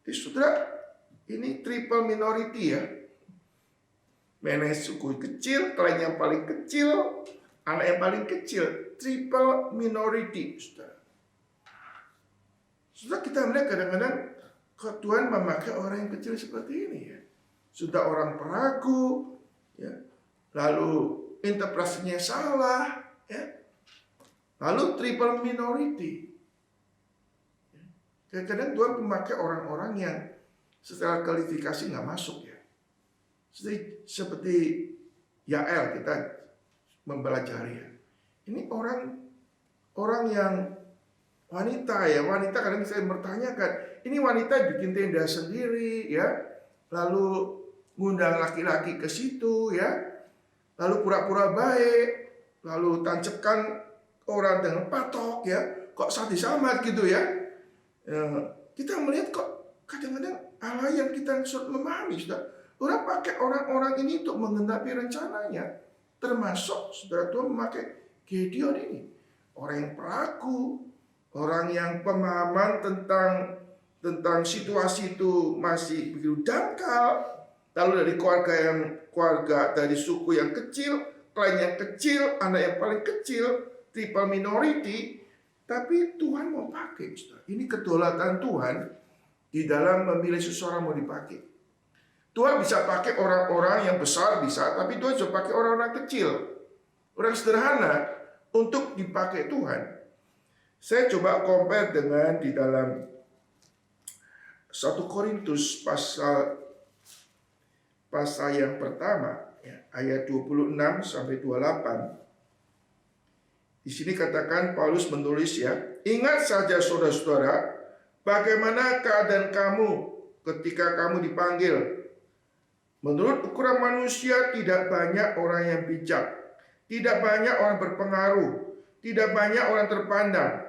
Jadi, saudara, ini triple minority ya. Manase suku kecil, klan yang paling kecil, anak yang paling kecil, triple minority, saudara. Saudara, kita melihat kadang-kadang kok Tuhan memakai orang yang kecil seperti ini ya. Sudah orang peragu, ya. Lalu interpretasinya salah. Ya. Lalu triple minority. Kadang-kadang Tuhan memakai orang-orang yang setelah kualifikasi nggak masuk ya. Seperti Yael kita mempelajari ya. Ini orang yang wanita ya, wanita kadang saya bertanyakan, ini wanita bikin tenda sendiri ya, lalu ngundang laki-laki ke situ ya, lalu pura-pura baik, lalu tancapkan orang dengan patok ya, kok sadis amat gitu ya. Kita melihat kok kadang-kadang Allah yang kita sudah memahami, sudah orang pakai orang-orang ini untuk menggenapi rencananya, termasuk saudara Tuhan memakai Gideon ini, orang yang peraku, orang yang pemahaman tentang situasi itu masih begitu dangkal, lalu dari keluarga dari suku yang kecil, klien yang kecil, anak yang paling kecil, triple minority, tapi Tuhan mau pakai. Ini kedaulatan Tuhan di dalam memilih seseorang mau dipakai. Tuhan bisa pakai orang-orang yang besar bisa, tapi Tuhan juga pakai orang-orang kecil, orang sederhana untuk dipakai Tuhan. Saya coba compare dengan di dalam 1 Korintus pasal yang pertama, ya, ayat 26 sampai 28. Di sini katakan Paulus menulis ya, ingat saja saudara-saudara, bagaimana keadaan kamu ketika kamu dipanggil. Menurut ukuran manusia tidak banyak orang yang bijak, tidak banyak orang berpengaruh, tidak banyak orang terpandang.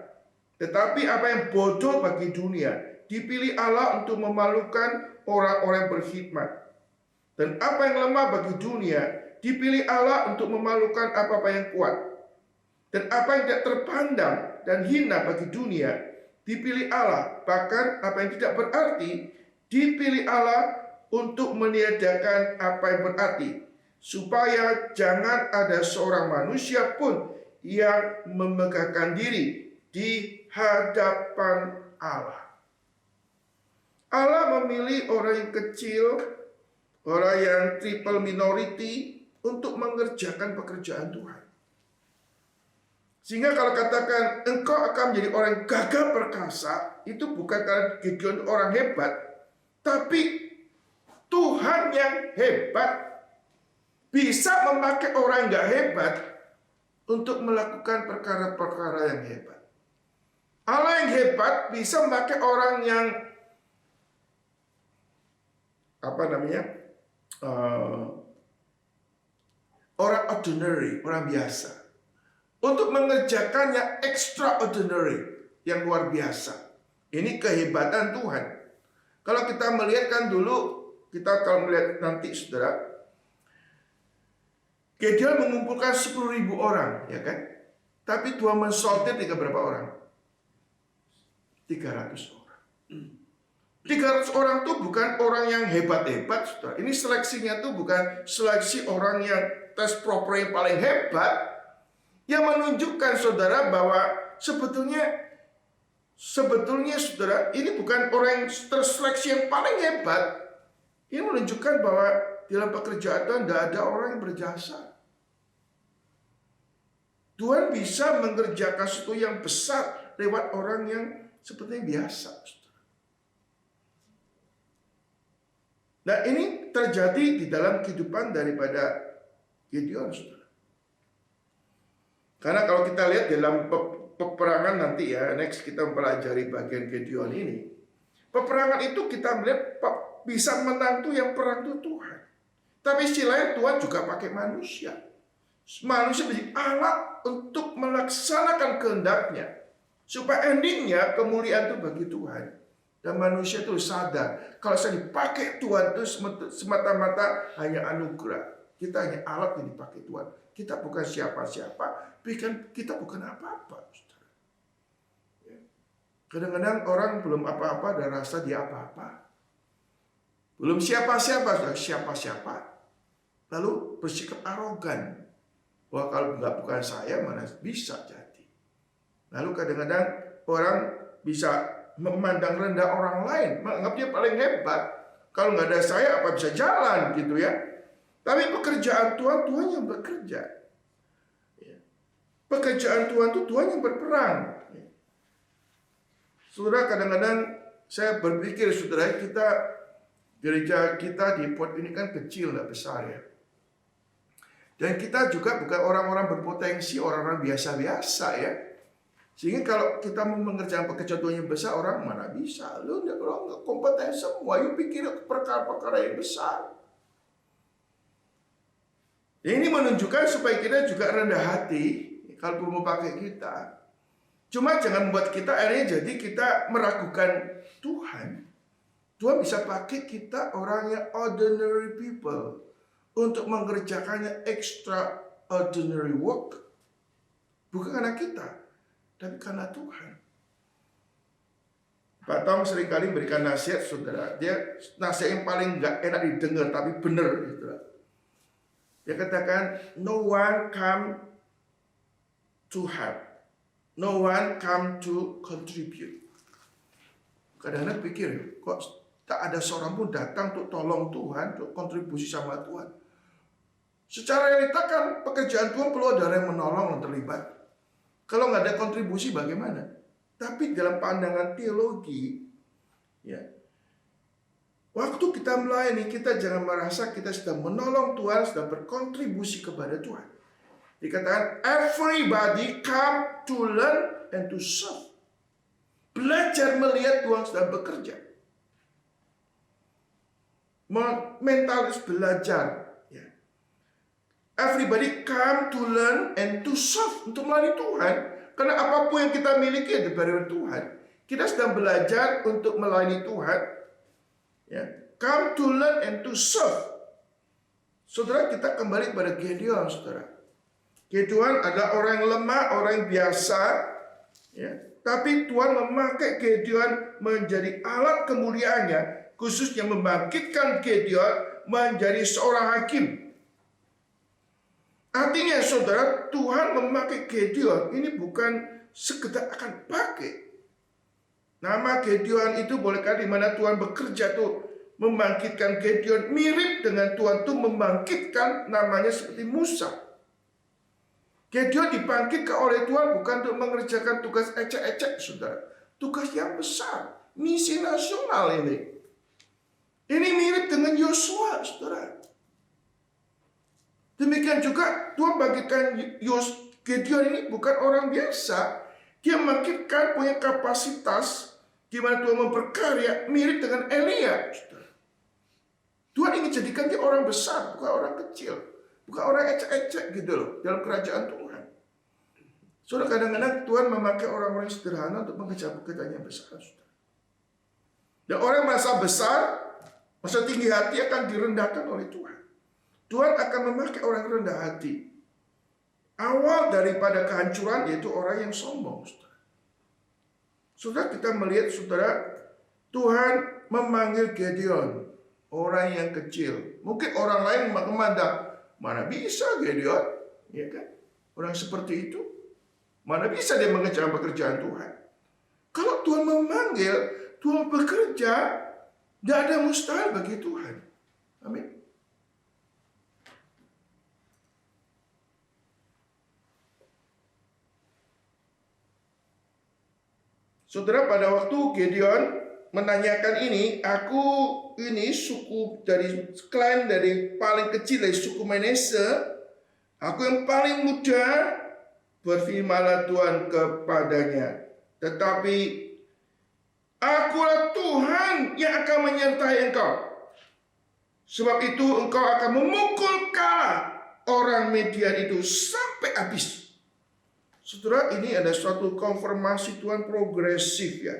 Tetapi apa yang bodoh bagi dunia dipilih Allah untuk memalukan orang-orang yang berkhidmat. Dan apa yang lemah bagi dunia dipilih Allah untuk memalukan apa-apa yang kuat. Dan apa yang tidak terpandang dan hina bagi dunia dipilih Allah, bahkan apa yang tidak berarti dipilih Allah untuk meniadakan apa yang berarti, supaya jangan ada seorang manusia pun yang memegahkan diri di hadapan Allah. Allah memilih orang yang kecil, orang yang triple minority untuk mengerjakan pekerjaan Tuhan. Sehingga kalau katakan engkau akan menjadi orang yang gagah perkasa, itu bukan karena Gideon orang hebat, tapi Tuhan yang hebat bisa memakai orang yang gak hebat untuk melakukan perkara-perkara yang hebat. Allah yang hebat bisa memakai orang yang orang ordinary, orang biasa, untuk mengerjakan yang extraordinary, yang luar biasa. Ini kehebatan Tuhan. Kalau kita melihat kan dulu, kita kalau melihat nanti saudara, Gideon mengumpulkan 10.000 orang, ya kan? Tapi Tuhan mensortir berapa orang? 300 orang. 300 orang itu bukan orang yang hebat-hebat, saudara. Ini seleksinya tuh bukan seleksi orang yang tes proper yang paling hebat, yang menunjukkan saudara bahwa sebetulnya saudara, ini bukan orang yang terseleksi yang paling hebat. Ini menunjukkan bahwa dalam pekerjaan Tuhan tidak ada orang yang berjasa. Tuhan bisa mengerjakan sesuatu yang besar lewat orang yang sepertinya biasa. Nah, ini terjadi di dalam kehidupan daripada Gideon, saudara. Karena kalau kita lihat dalam peperangan nanti ya, next kita mempelajari bagian Gideon ini. Peperangan itu kita melihat bisa menang tuh yang perang itu Tuhan. Tapi istilahnya Tuhan juga pakai manusia. Manusia menjadi alat untuk melaksanakan kehendaknya. Supaya endingnya kemuliaan itu bagi Tuhan. Dan manusia itu sadar, kalau saya dipakai Tuhan itu semata-mata hanya anugerah. Kita hanya alat yang dipakai Tuhan. Kita bukan siapa-siapa, kita bukan apa-apa. Kadang-kadang orang belum apa-apa dan rasa dia apa-apa. Belum siapa-siapa, sudah siapa-siapa. Lalu bersikap arogan. Bahwa kalau bukan saya, mana bisa jadi. Lalu kadang-kadang orang bisa memandang rendah orang lain, menganggap dia paling hebat. Kalau nggak ada saya, apa bisa jalan gitu ya. Tapi pekerjaan Tuhan, Tuhan yang bekerja. Pekerjaan Tuhan itu Tuhan yang berperang. Saudara, kadang-kadang saya berpikir, saudara, gereja kita di Pot ini kan kecil, nggak besar ya. Dan kita juga bukan orang-orang berpotensi, orang-orang biasa-biasa ya. Sehingga kalau kita mau mengerjakan pekerjaan Tuhan yang besar, orang mana bisa? Lu nggak kompeten semua. You pikir perkara-perkara yang besar. Ini menunjukkan supaya kita juga rendah hati kalau mau pakai kita. Cuma jangan buat kita akhirnya jadi kita meragukan Tuhan. Tuhan bisa pakai kita orang yang ordinary people untuk mengerjakannya extraordinary work. Bukan karena kita, tapi karena Tuhan. Pak Tom seringkali memberikan nasihat, saudara. Dia nasihat yang paling nggak enak didengar, tapi benar. Gitu. Dia katakan, no one come to help. No one come to contribute. Kadang-kadang pikir, kok tak ada seorang pun datang untuk tolong Tuhan, untuk kontribusi sama Tuhan. Secara realita kan pekerjaan Tuhan perlu ada yang menolong dan terlibat. Kalau nggak ada kontribusi bagaimana? Tapi dalam pandangan teologi, ya, waktu kita melayani, kita jangan merasa kita sedang menolong Tuhan, sedang berkontribusi kepada Tuhan. Dikatakan, everybody come to learn and to serve. Belajar melihat Tuhan sedang bekerja. Mentalis belajar. Ya. Everybody come to learn and to serve. Untuk melayani Tuhan. Karena apapun yang kita miliki ada dari Tuhan. Kita sedang belajar untuk melayani Tuhan. Ya. Come to learn and to serve. Saudara, kita kembali pada Gideon, saudara. Gideon adalah orang yang lemah, orang yang biasa. Ya. Tapi Tuhan memakai Gideon menjadi alat kemuliaannya. Khususnya membangkitkan Gideon menjadi seorang hakim. Artinya saudara, Tuhan memakai Gideon ini bukan sekedar akan pakai. Nama Gideon itu bolehkah di mana Tuhan bekerja tuh membangkitkan Gideon mirip dengan Tuhan tuh membangkitkan namanya seperti Musa. Gideon dibangkitkan oleh Tuhan bukan untuk mengerjakan tugas ecek-ecek, saudara. Tugas yang besar, misi nasional ini. Ini mirip dengan Yosua, saudara. Demikian juga Tuhan bangkitkan Gideon ini bukan orang biasa. Dia membangkitkan punya kapasitas di mana Tuhan memperkarya mirip dengan Elia, saudara. Tuhan ingin jadikan dia orang besar, bukan orang kecil. Bukan orang ecek-ecek gitu loh dalam kerajaan Tuhan. Saudara, kadang-kadang Tuhan memakai orang-orang sederhana untuk mengerjakan pekerjaan yang besar, saudara. Dan orang yang merasa besar, masa tinggi hati akan direndahkan oleh Tuhan. Tuhan akan memakai orang rendah hati. Awal daripada kehancuran yaitu orang yang sombong, saudara. Saudara, kita melihat, saudara, Tuhan memanggil Gideon, orang yang kecil. Mungkin orang lain memandang, mana bisa Gideon, ya kan? Orang seperti itu, mana bisa dia mengerjakan pekerjaan Tuhan? Kalau Tuhan memanggil, Tuhan bekerja, tidak ada mustahil bagi Tuhan. Amin. Saudara, pada waktu Gideon menanyakan ini, aku ini suku dari klan dari paling kecil dari suku Manase, aku yang paling muda, berfirmanlah Tuhan kepadanya, tetapi akulah Tuhan yang akan menyertai engkau. Sebab itu engkau akan memukul kalah orang Midian itu sampai habis. Saudara, ini ada suatu konfirmasi Tuhan progresif ya.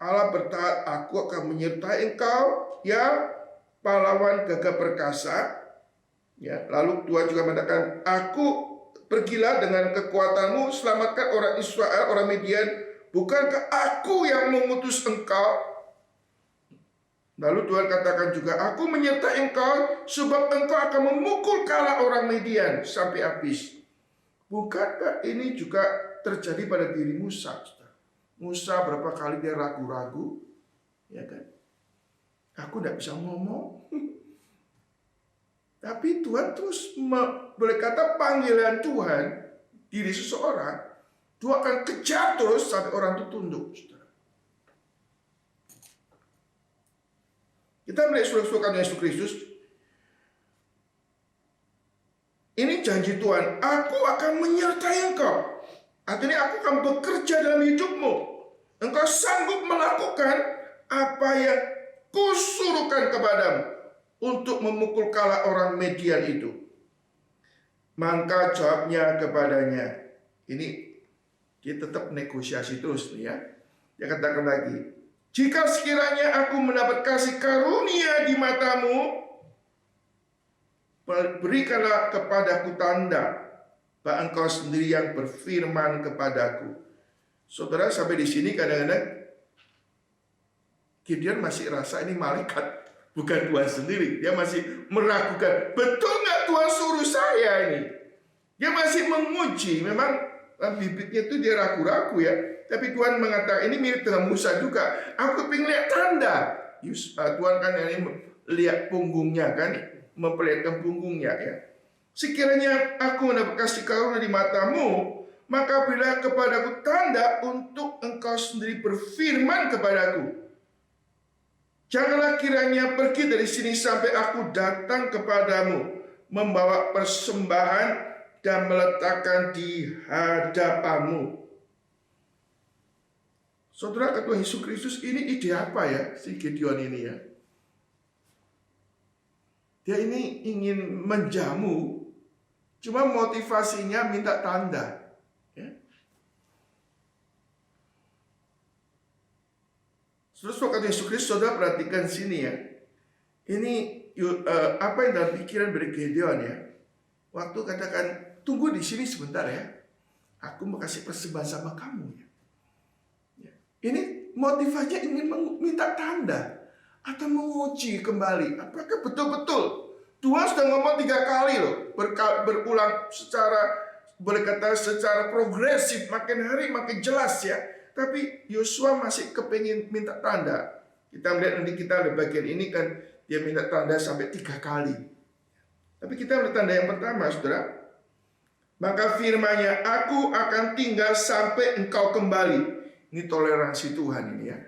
Allah berkata, aku akan menyertai engkau ya pahlawan gagah perkasa. Ya, lalu Tuhan juga mengatakan, aku pergilah dengan kekuatanmu, selamatkan orang Israel, orang Midian. Bukankah aku yang mengutus engkau? Lalu Tuhan katakan juga, aku menyertai engkau sebab engkau akan memukul kalah orang Midian sampai habis. Bukankah ini juga terjadi pada diri Musa? Musa berapa kali dia ragu-ragu, ya kan? Aku tidak bisa ngomong. Tapi Tuhan terus boleh kata panggilan Tuhan diri seseorang, Tuhan akan kejar terus sampai orang itu tunduk. Kita melihat surat-surat Yesus Kristus. Ini janji Tuhan, aku akan menyertai engkau. Artinya aku akan bekerja dalam hidupmu. Engkau sanggup melakukan apa yang kusuruhkan kepadamu untuk memukul kala orang Median itu. Maka jawabnya kepadanya, ini dia tetap negosiasi terus nih ya. Dia katakan lagi, jika sekiranya aku mendapat kasih karunia di matamu, berikanlah kepadaku tanda bahwa engkau sendiri yang berfirman kepadaku. Saudara, sampai di sini kadang-kadang Gideon masih rasa ini malaikat, bukan Tuhan sendiri. Dia masih meragukan, betul nggak Tuhan suruh saya ini? Dia masih menguji. Memang bibitnya itu dia ragu-ragu ya. Tapi Tuhan mengatakan, ini mirip dengan Musa juga. Aku pengen lihat tanda. Tuhan kan ini lihat punggungnya kan, memperlihatkan punggungnya ya. Sekiranya aku mendapat kasih karunia di matamu, maka berilah kepadaku tanda untuk engkau sendiri berfirman kepadaku. Janganlah kiranya pergi dari sini sampai aku datang kepadamu, membawa persembahan dan meletakkan di hadapanmu. Saudara, kata Yesus Kristus, ini ide apa ya si Gideon ini ya? Dia ini ingin menjamu, cuma motivasinya minta tanda. Ya. Terus kata Yesus Kristus, saudara perhatikan sini ya. Ini apa yang dalam pikiran dari Gideon ya. Waktu katakan, tunggu di sini sebentar ya. Aku mau kasih persembahan sama kamu ya. Ini motivasinya ingin minta tanda atau menguji kembali. Apakah betul-betul Tuhan sudah ngomong 3 kali loh, berulang secara, boleh kata secara progresif, makin hari makin jelas ya. Tapi Yosua masih kepingin minta tanda. Kita melihat nanti kita di bagian ini kan dia minta tanda sampai 3 kali. Tapi kita melihat tanda yang pertama, saudara. Maka firman-Nya, aku akan tinggal sampai engkau kembali. Ini toleransi Tuhan ini ya.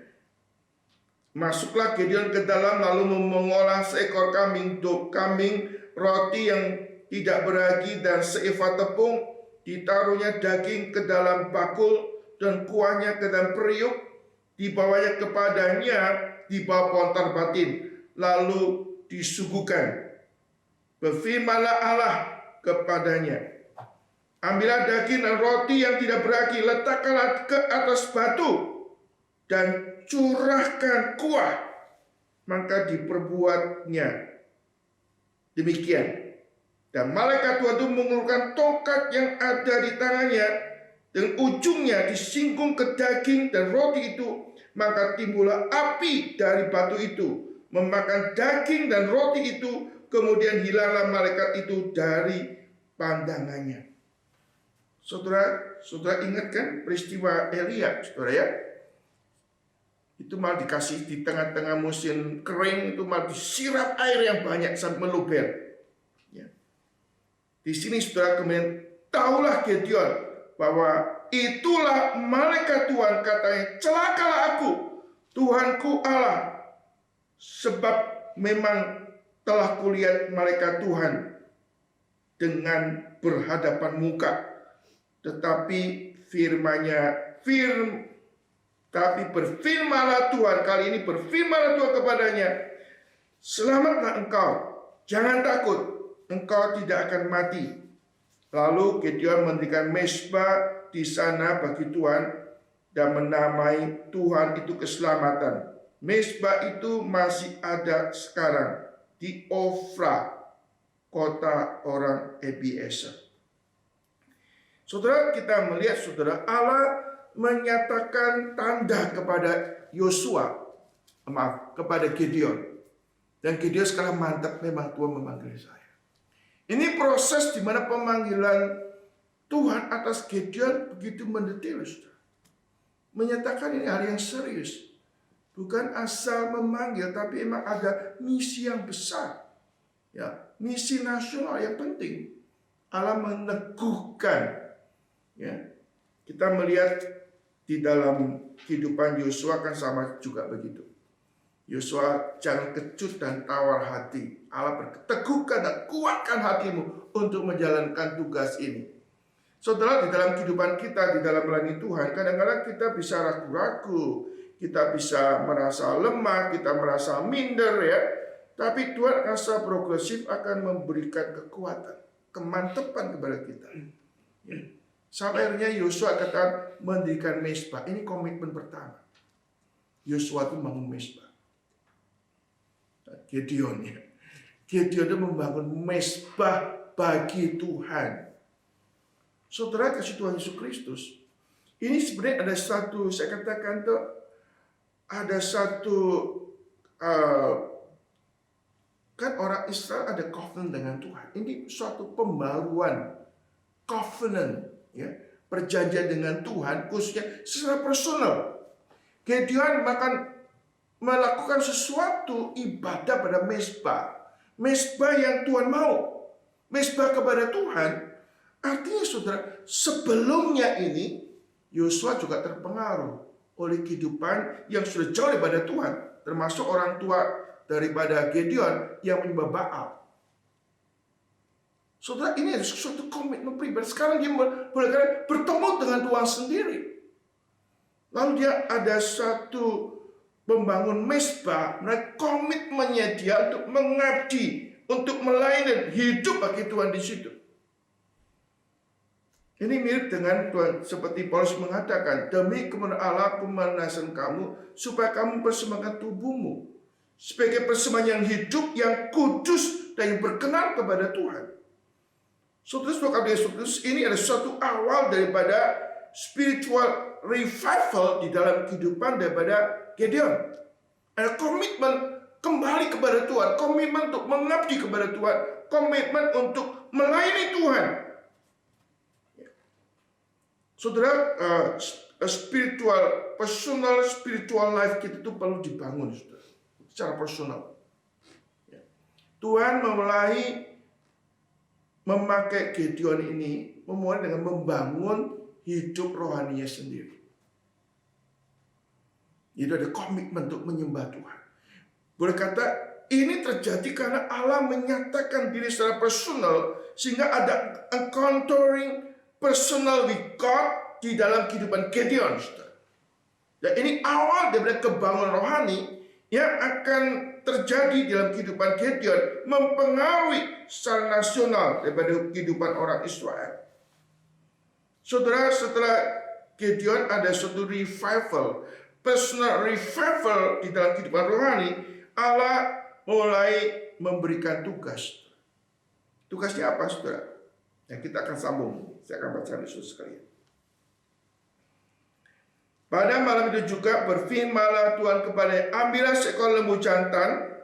Masuklah Gideon ke dalam lalu mengolah seekor kambing roti yang tidak beragi dan seefah tepung, ditaruhnya daging ke dalam bakul dan kuahnya ke dalam periuk, dibawanya kepadanya di bawah pohon batin, lalu disuguhkan. Berfirmanlah Allah kepadanya, ambillah daging dan roti yang tidak beragi, letakkanlah ke atas batu, dan curahkan kuah. Maka diperbuatnya demikian. Dan malaikat Tuhan itu mengulurkan tongkat yang ada di tangannya, dan ujungnya disinggung ke daging dan roti itu. Maka timbullah api dari batu itu, memakan daging dan roti itu. Kemudian hilanglah malaikat itu dari pandangannya. Saudara ingat kan peristiwa Elia, saudara ya? Itu malah dikasih di tengah-tengah musim kering, itu malah disiram air yang banyak sampai meluber. Ya. Di sini saudara kemudian tahulah Gideon bahwa itulah malaikat Tuhan, katanya, celakalah aku, Tuhanku Allah, sebab memang telah kulihat malaikat Tuhan dengan berhadapan muka. Tetapi tapi berfirmanlah Tuhan, kali ini berfirmanlah Tuhan kepadanya, selamatlah engkau, jangan takut, engkau tidak akan mati. Lalu Gideon mendirikan mezbah di sana bagi Tuhan dan menamai Tuhan itu keselamatan. Mezbah itu masih ada sekarang di Ofra, kota orang Abiezer. Saudara, kita melihat saudara, Allah menyatakan tanda kepada kepada Gideon. Dan Gideon sekarang mantap, memang Tuhan memanggil saya. Ini proses di mana pemanggilan Tuhan atas Gideon begitu mendetail, saudara. Menyatakan ini hal yang serius. Bukan asal memanggil, tapi memang ada misi yang besar. Ya, misi nasional yang penting. Allah meneguhkan. Ya, kita melihat di dalam kehidupan Yosua kan sama juga begitu. Yosua, jangan kecut dan tawar hati. Allah berteguhkan dan kuatkan hatimu untuk menjalankan tugas ini. Saudara, di dalam kehidupan kita, di dalam melayani Tuhan, kadang-kadang kita bisa ragu-ragu, kita bisa merasa lemah, kita merasa minder ya. Tapi Tuhan rasa progresif akan memberikan kekuatan, kemantapan kepada kita. Ya. Sampai akhirnya Yosua katakan mendirikan mezbah. Ini komitmen pertama. Yosua itu membangun mezbah. Gideon ya. Gideon itu membangun mezbah bagi Tuhan. Saudara kasih Tuhan Yesus Kristus, ini sebenarnya ada satu, saya katakan tuh, ada satu, kan orang Israel ada covenant dengan Tuhan. Ini suatu pembaruan covenant, ya, perjanjian dengan Tuhan, khususnya secara personal. Gideon bahkan melakukan sesuatu ibadah pada mezbah, mezbah yang Tuhan mau, mezbah kepada Tuhan. Artinya saudara, sebelumnya ini Yosua juga terpengaruh oleh kehidupan yang sudah jauh daripada Tuhan, termasuk orang tua daripada Gideon yang menyembah Baal. Saudara, ini suatu komitmen pribadi. Sekarang dia boleh bertemu dengan Tuhan sendiri. Lalu dia ada satu membangun mezbah, komitmennya dia untuk mengabdi, untuk melayani, hidup bagi Tuhan di situ. Ini mirip dengan Tuhan, seperti Paulus mengatakan, demi kemuliaan Allah pemanasan kamu, supaya kamu persembahkan tubuhmu sebagai persembahan yang hidup, yang kudus, dan yang berkenan kepada Tuhan. Saudara-saudara Yesus, ini adalah suatu awal daripada spiritual revival di dalam kehidupan daripada Gideon. Ada komitmen kembali kepada Tuhan, komitmen untuk mengabdi kepada Tuhan, komitmen untuk melayani Tuhan. Saudara, spiritual life kita itu perlu dibangun, saudara, secara personal. Tuhan memulai memakai Gideon ini, memulai dengan membangun hidup rohaninya sendiri. Itu ada komitmen untuk menyembah Tuhan. Boleh kata ini terjadi karena Allah menyatakan diri secara personal, sehingga ada encountering personal with God di dalam kehidupan Gideon. Dan ini awal daripada kebangunan rohani yang akan terjadi dalam kehidupan Gideon, mempengaruhi secara nasional daripada kehidupan orang Israel. Saudara, setelah Gideon ada suatu revival, personal revival di dalam kehidupan rohani, Allah mulai memberikan tugas. Tugasnya apa, saudara? Ya, kita akan sambung. Saya akan baca Yesus sekalian. Pada malam itu juga berfirmanlah Tuhan kepada, ambillah seekor lembu jantan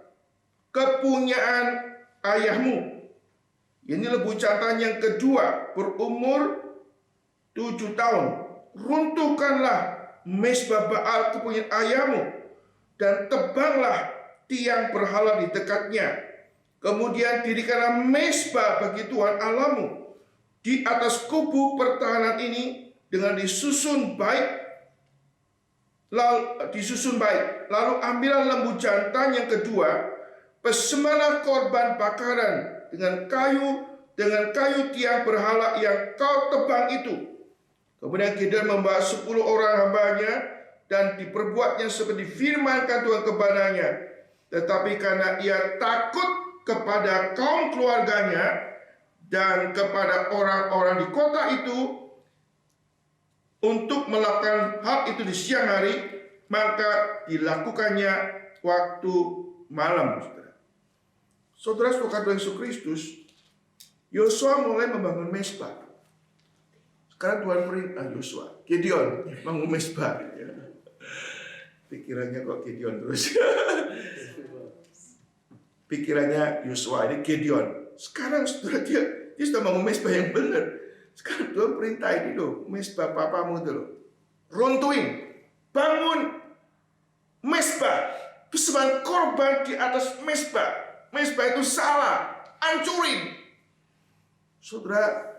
kepunyaan ayahmu. Ini lembu jantan yang kedua, berumur 7 tahun. Runtuhkanlah mezbah Baal kepunyaan ayahmu dan tebanglah tiang berhala di dekatnya. Kemudian dirikanlah mezbah bagi Tuhan Allahmu di atas kubu pertahanan ini dengan disusun baik. Lalu ambillah lembu jantan yang kedua, persembahlah korban bakaran dengan kayu tiang berhala yang kau tebang itu. Kemudian Gideon membawa 10 orang hambanya dan diperbuatnya seperti firmankan Tuhan kepadanya. Tetapi karena ia takut kepada kaum keluarganya dan kepada orang-orang di kota itu untuk melakukan hal itu di siang hari, maka dilakukannya waktu malam. Saudara-saudara Yesus Kristus, Yosua mulai membangun mezbah. Sekarang Tuhan perintah Yosua, Gideon bangun mezbah. Pikirannya kok Gideon terus. Pikirannya Yosua, ini Gideon. Sekarang saudara dia sudah bangun mezbah yang benar. Sekarang Tuhan perintah ini loh, mezbah papamu itu loh. Runtuhin, bangun mezbah, persembahan korban di atas mezbah. Mezbah itu salah, hancurin. Saudara,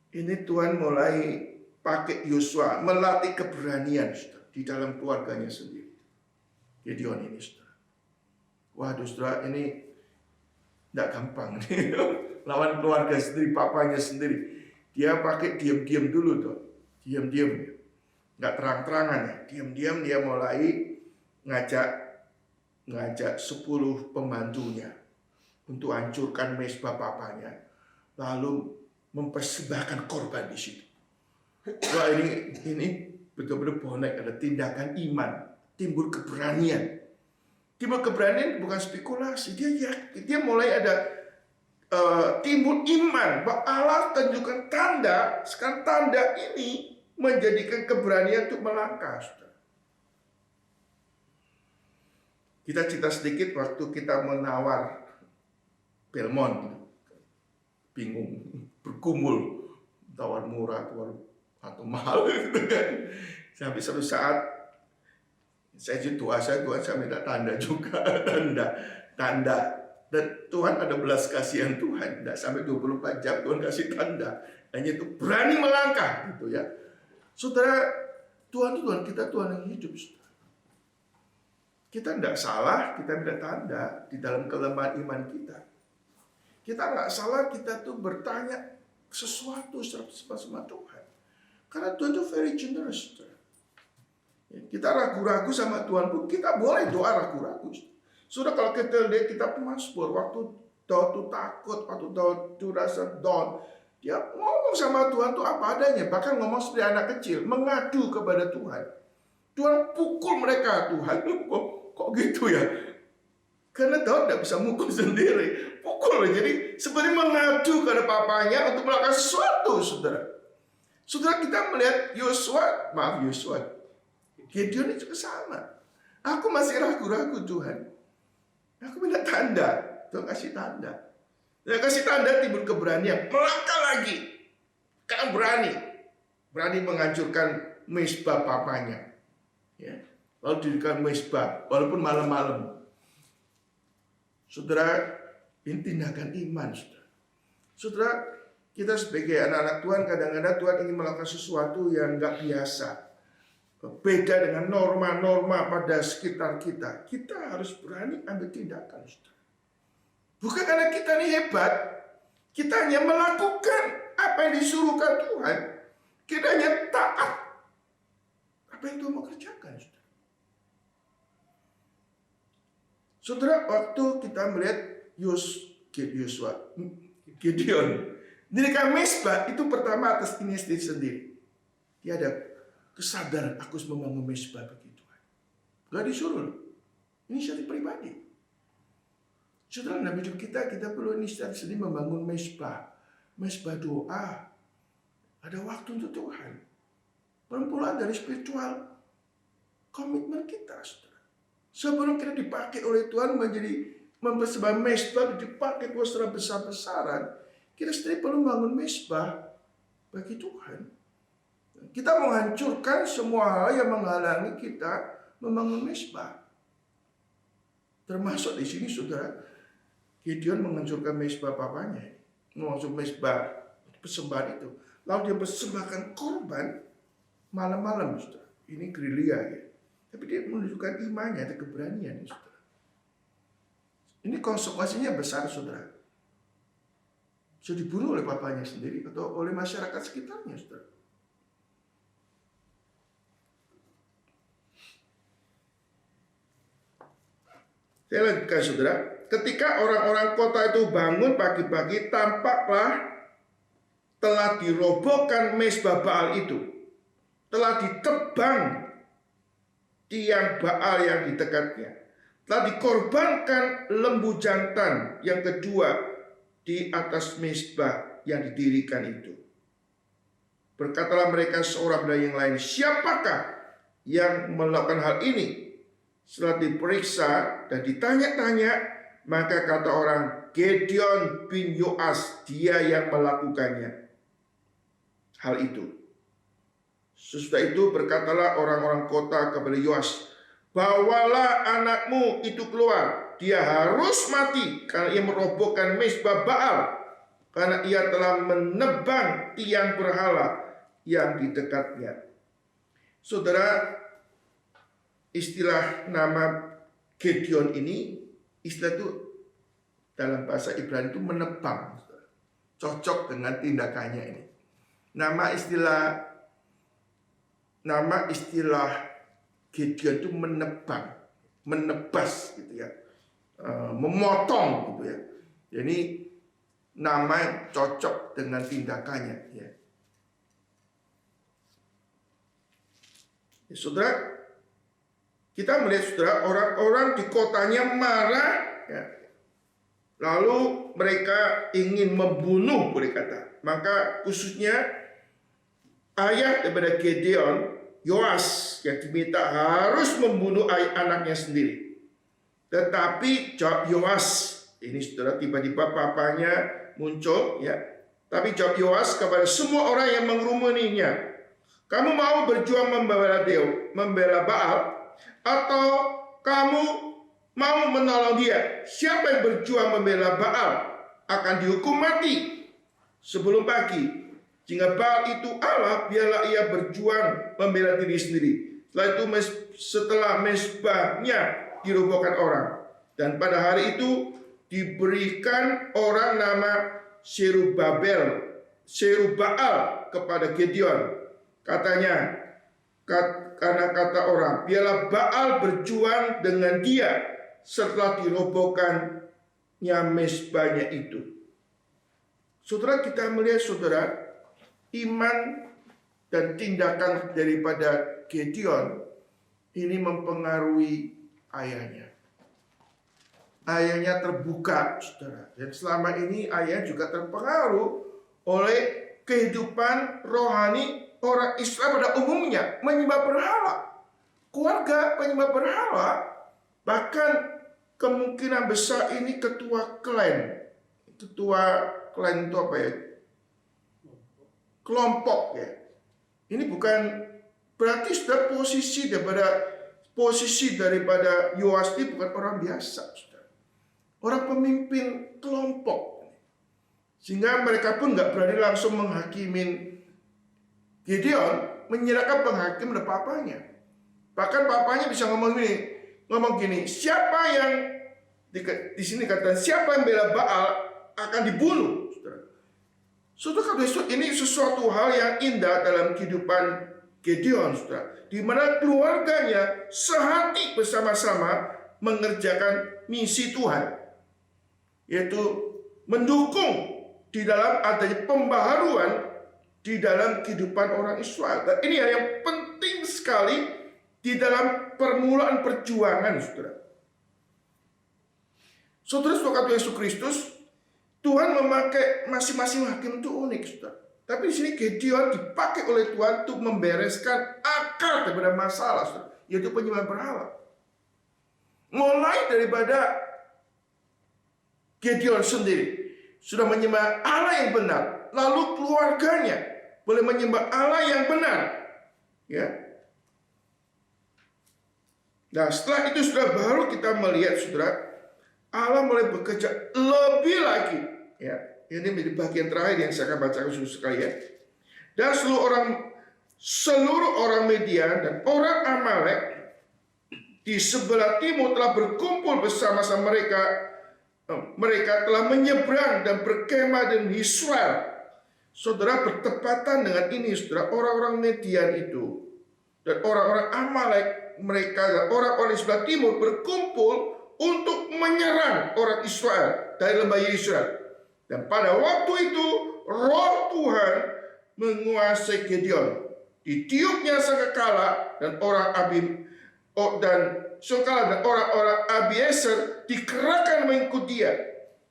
ini Tuhan mulai pakai Yosua, melatih keberanian saudara, di dalam keluarganya sendiri. Gideon ini saudara. Waduh saudara, ini tidak gampang. Lawan keluarga sendiri, papanya sendiri. Dia pakai diam-diam dulu tuh, diam-diam, nggak terang-terangan ya, diam-diam dia mulai ngajak 10 pembantunya untuk hancurkan mezbah papanya, lalu mempersembahkan korban di situ. Wah, ini betul-betul bonek, ada tindakan iman, timbul keberanian. Timbul keberanian bukan spekulasi, dia mulai ada timbul iman bahwa Allah tunjukkan tanda. Sekarang tanda ini menjadikan keberanian untuk melangkah. Kita cerita sedikit waktu kita menawar Belmont, bingung, bergumul, tawar murah, tawar atau mahal gitu kan. Sampai suatu saat saya Tuhan saya minta tanda juga, tanda. Dan Tuhan ada belas kasihan Tuhan, tidak sampai 24 jam Tuhan kasih tanda. Hanya itu berani melangkah gitu ya. Saudara, Tuhan itu Tuhan kita, Tuhan yang hidup. Saudara. Kita tidak salah, kita minta tanda di dalam kelemahan iman kita. Kita nggak salah, kita tuh bertanya sesuatu sama Tuhan. Karena Tuhan itu very generous. Saudara. Kita ragu-ragu sama Tuhan pun, kita boleh doa ragu-ragu. Sudah kalau kita lihat kitab Mazmur, waktu Daud takut, waktu Daud rasa down, dia ngomong sama Tuhan tuh apa adanya, bahkan ngomong seperti anak kecil, mengadu kepada Tuhan. Tuhan pukul mereka, Tuhan. Kok gitu ya? Karena Daud tidak bisa mukul sendiri, pukul. Jadi seperti mengadu kepada papanya untuk melakukan sesuatu, saudara. Saudara, kita melihat Yosua, Gideon itu sama. Aku masih ragu-ragu Tuhan. Aku minta tanda. Tuhan kasih tanda. Dia kasih tanda timbul keberanian. Melangkah lagi. Kan berani. Berani menghancurkan mezbah papanya. Ya. Lalu dirikan mezbah. Walaupun malam-malam. Saudara, ini tindakan iman. Saudara, kita sebagai anak-anak Tuhan, kadang-kadang Tuhan ingin melakukan sesuatu yang nggak biasa. Beda dengan norma-norma pada sekitar kita. Kita harus berani ambil tindakan. Bukan karena kita ini hebat. Kita hanya melakukan apa yang disuruhkan Tuhan. Kita hanya taat apa yang Tuhan mau kerjakan. Saudara, waktu kita melihat Gideon, dirikan mezbah itu pertama atas inisiatif sendiri. Dia ada kesadaran aku harus membangun mezbah bagi Tuhan. Gak disuruh. Inisiatif pribadi. Saudara, dalam hidup kita perlu inisiatif sendiri membangun mezbah. Mezbah doa. Ada waktu untuk Tuhan. Permulaan dari spiritual komitmen kita, saudara. Sebelum kita dipakai oleh Tuhan menjadi mempersembah mezbah, dipakai secara besar-besaran, kita sendiri perlu membangun mezbah bagi Tuhan. Kita menghancurkan semua hal yang menghalangi kita membangun mezbah. Termasuk di sini, saudara, Gideon menghancurkan mezbah papanya, menghancurkan mezbah persembahan itu. Lalu dia persembahkan korban malam-malam, saudara. Ini gerilya ya. Tapi dia menunjukkan imannya, ada keberanian, saudara. Ini konsekuensinya besar, saudara. Bisa dibunuh oleh papanya sendiri atau oleh masyarakat sekitarnya, saudara. Saya lanjutkan, saudara. Ketika orang-orang kota itu bangun pagi-pagi, tampaklah telah dirobohkan mezbah Baal itu. Telah ditebang tiang Baal yang di dekatnya. Telah dikorbankan lembu jantan yang kedua di atas mezbah yang didirikan itu. Berkatalah mereka seorang dari yang lain, siapakah yang melakukan hal ini? Setelah diperiksa dan ditanya-tanya, maka kata orang, Gideon bin Yoas, dia yang melakukannya. Hal itu. Sesudah itu berkatalah orang-orang kota kepada Yoas, bawalah anakmu itu keluar. Dia harus mati karena ia merobohkan mezbah Baal. Karena ia telah menebang tiang berhala yang di dekatnya. Saudara, istilah nama Gideon ini, istilah itu dalam bahasa Ibrani itu menebang. Cocok dengan tindakannya ini. Nama istilah Gideon itu menebas gitu ya, memotong gitu ya. Jadi nama yang cocok dengan tindakannya ya. Ya, saudara, kita melihat saudara orang-orang di kotanya marah ya. Lalu mereka ingin membunuh, boleh kata. Maka khususnya ayah daripada Gideon, Yoas, yang diminta harus membunuh anaknya sendiri. Tetapi jawab Yoas, ini saudara, tiba-tiba papanya muncul ya. Tapi jawab Yoas kepada semua orang yang mengerumuninya, kamu mau berjuang membela Baal, atau kamu mau menolong dia? Siapa yang berjuang membela Baal akan dihukum mati sebelum pagi. Jika Baal itu Allah, biarlah ia berjuang membela diri sendiri. Setelah mezbahnya dirobohkan orang. Dan pada hari itu diberikan orang nama Serubbaal kepada Gideon. Katanya, karena kata orang, biarlah Baal berjuang dengan dia setelah dirobohkannya mezbahnya itu. Saudara, kita melihat saudara, iman dan tindakan daripada Gideon ini mempengaruhi ayahnya. Ayahnya terbuka, saudara. Dan selama ini ayah juga terpengaruh oleh kehidupan rohani orang Israel pada umumnya, menyembah berhala. Keluarga penyembah berhala, bahkan kemungkinan besar ini ketua klan. Ketua klan itu apa ya? Kelompok ya. Ini bukan berarti sudah posisi daripada Yoas ini bukan orang biasa, saudara. Orang pemimpin kelompok. Sehingga mereka pun nggak berani langsung menghakimin Gideon, menyerahkan penghakim kepada papanya. Bahkan papanya bisa ngomong gini, siapa yang di sini kata siapa yang bela Baal akan dibunuh. Saudara, ini sesuatu hal yang indah dalam kehidupan Gideon, saudara, di mana keluarganya sehati bersama-sama mengerjakan misi Tuhan, yaitu mendukung di dalam adanya pembaharuan di dalam kehidupan orang Israel. Dan ini yang penting sekali di dalam permulaan perjuangan, saudara. Saudara, Yesus Kristus, Tuhan memakai masing-masing hakim itu unik, saudara. Tapi di sini Gideon dipakai oleh Tuhan untuk membereskan akar daripada masalah, saudara, yaitu penyembahan berhala. Mulai daripada Gideon sendiri sudah menyembah Allah yang benar, lalu keluarganya boleh menyembah Allah yang benar, ya. Nah, setelah itu sudah baru kita melihat, saudara, Allah mulai bekerja lebih lagi, ya. Ini menjadi bagian terakhir yang saya akan bacakan sekalian. Dan seluruh orang Midian dan orang Amalek di sebelah timur telah berkumpul bersama-sama mereka. Mereka telah menyeberang dan berkemah dengan Israel. Saudara, bertepatan dengan ini, saudara, orang-orang Midian itu dan orang-orang Amalek, mereka dan orang-orang di sebelah timur berkumpul untuk menyerang orang Israel dari lembah Yesreel. Dan pada waktu itu Roh Tuhan menguasai Gideon. Ditiupnya sangkakala dan orang-orang Abiezer dikerahkan mengikut dia.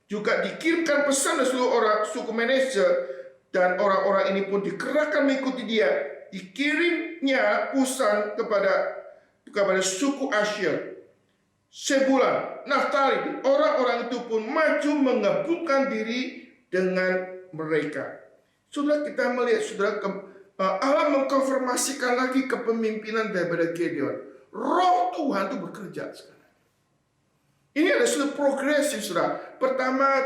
Juga dikirimkan pesan dari seluruh orang suku Manase, dan orang-orang ini pun dikerahkan mengikuti dia. Dikirimnya pesan kepada suku Asyir, Sebulan, Naftali. Orang-orang itu pun maju menggabungkan diri dengan mereka. Saudara, kita melihat, saudara, Allah mengkonfirmasikan lagi kepemimpinan daripada Gideon. Roh Tuhan itu bekerja sekarang. Ini adalah sudah progresif, saudara. Pertama,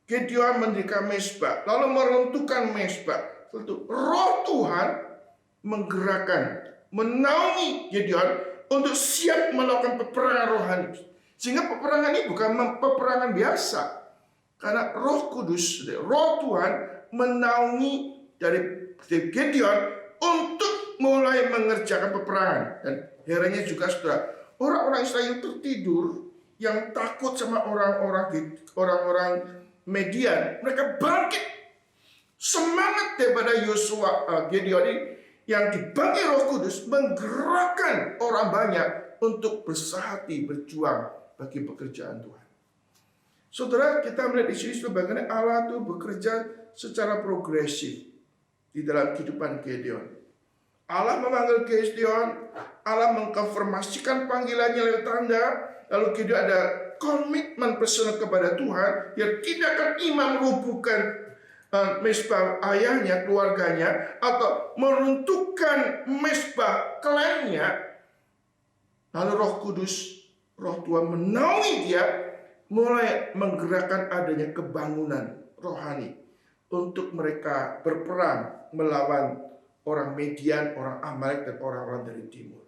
Gideon mendirikan mezbah, lalu meruntuhkan mezbah. Lalu Roh Tuhan menggerakkan, menaungi Gideon untuk siap melakukan peperangan rohani. Sehingga peperangan ini bukan peperangan biasa. Karena Roh Kudus, Roh Tuhan menaungi dari Gideon untuk mulai mengerjakan peperangan. Dan herannya juga saudara, orang-orang Israel yang tertidur, yang takut sama orang-orang Median, mereka bangkit. Semangat daripada Gideon ini yang dibagi Roh Kudus menggerakkan orang banyak untuk bersehati berjuang bagi pekerjaan Tuhan. Saudara, kita melihat di sini bagaimana Allah itu bekerja secara progresif di dalam kehidupan Gideon. Allah memanggil Gideon, Allah mengkonfirmasikan panggilannya lewat tanda, lalu Gideon ada komitmen personal kepada Tuhan, yang tindakan imam merubuhkan mesbah ayahnya, keluarganya, atau meruntuhkan mesbah klannya. Lalu Roh Kudus, Roh Tuhan menaungi dia, mulai menggerakkan adanya kebangunan rohani untuk mereka berperang melawan orang Median, orang Amalek, dan orang-orang dari timur.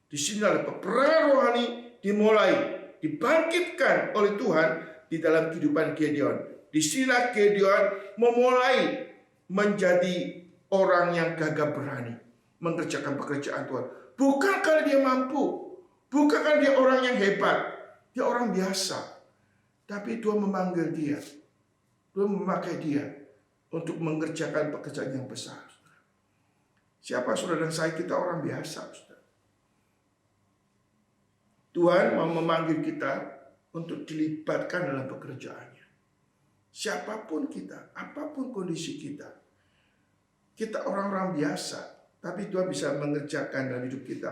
Di sini ada peperangan rohani dimulai, dibangkitkan oleh Tuhan di dalam kehidupan Gideon. Di sinilah Gideon memulai menjadi orang yang gagah berani mengerjakan pekerjaan Tuhan. Bukan karena dia mampu, bukan karena dia orang yang hebat, dia orang biasa. Tapi Tuhan memanggil dia, Tuhan memakai dia untuk mengerjakan pekerjaan yang besar. Siapa saudara dan saya? Kita orang biasa, saudara. Tuhan mau memanggil kita untuk dilibatkan dalam pekerjaannya. Siapapun kita, apapun kondisi kita, kita orang-orang biasa, tapi Tuhan bisa mengerjakan dalam hidup kita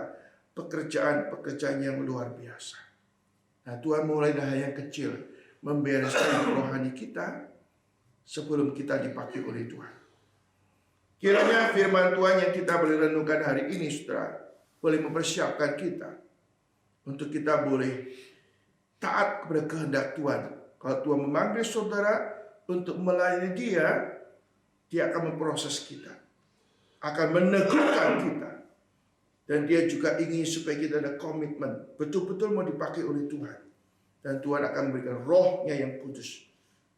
pekerjaan-pekerjaan yang luar biasa. Nah, Tuhan mulai dari hal yang kecil, membereskan rohani kita sebelum kita dipakai oleh Tuhan. Kiranya firman Tuhan yang kita boleh renungkan hari ini, saudara, boleh mempersiapkan kita untuk kita boleh taat kepada kehendak Tuhan. Kalau Tuhan memanggil saudara untuk melayani dia, dia akan memproses kita, akan meneguhkan kita. Dan dia juga ingin supaya kita ada komitmen, betul-betul mau dipakai oleh Tuhan. Dan Tuhan akan memberikan rohnya yang kudus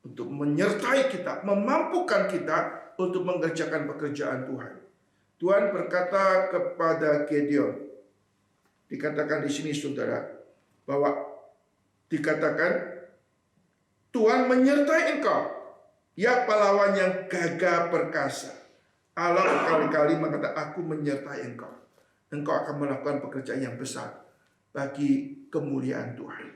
untuk menyertai kita, memampukan kita untuk mengerjakan pekerjaan Tuhan. Tuhan berkata kepada Gideon, dikatakan di sini saudara, bahwa dikatakan Tuhan menyertai engkau, ya pahlawan yang gagah perkasa. Allah berkali-kali mengatakan, aku menyertai engkau. Engkau akan melakukan pekerjaan yang besar bagi kemuliaan Tuhan.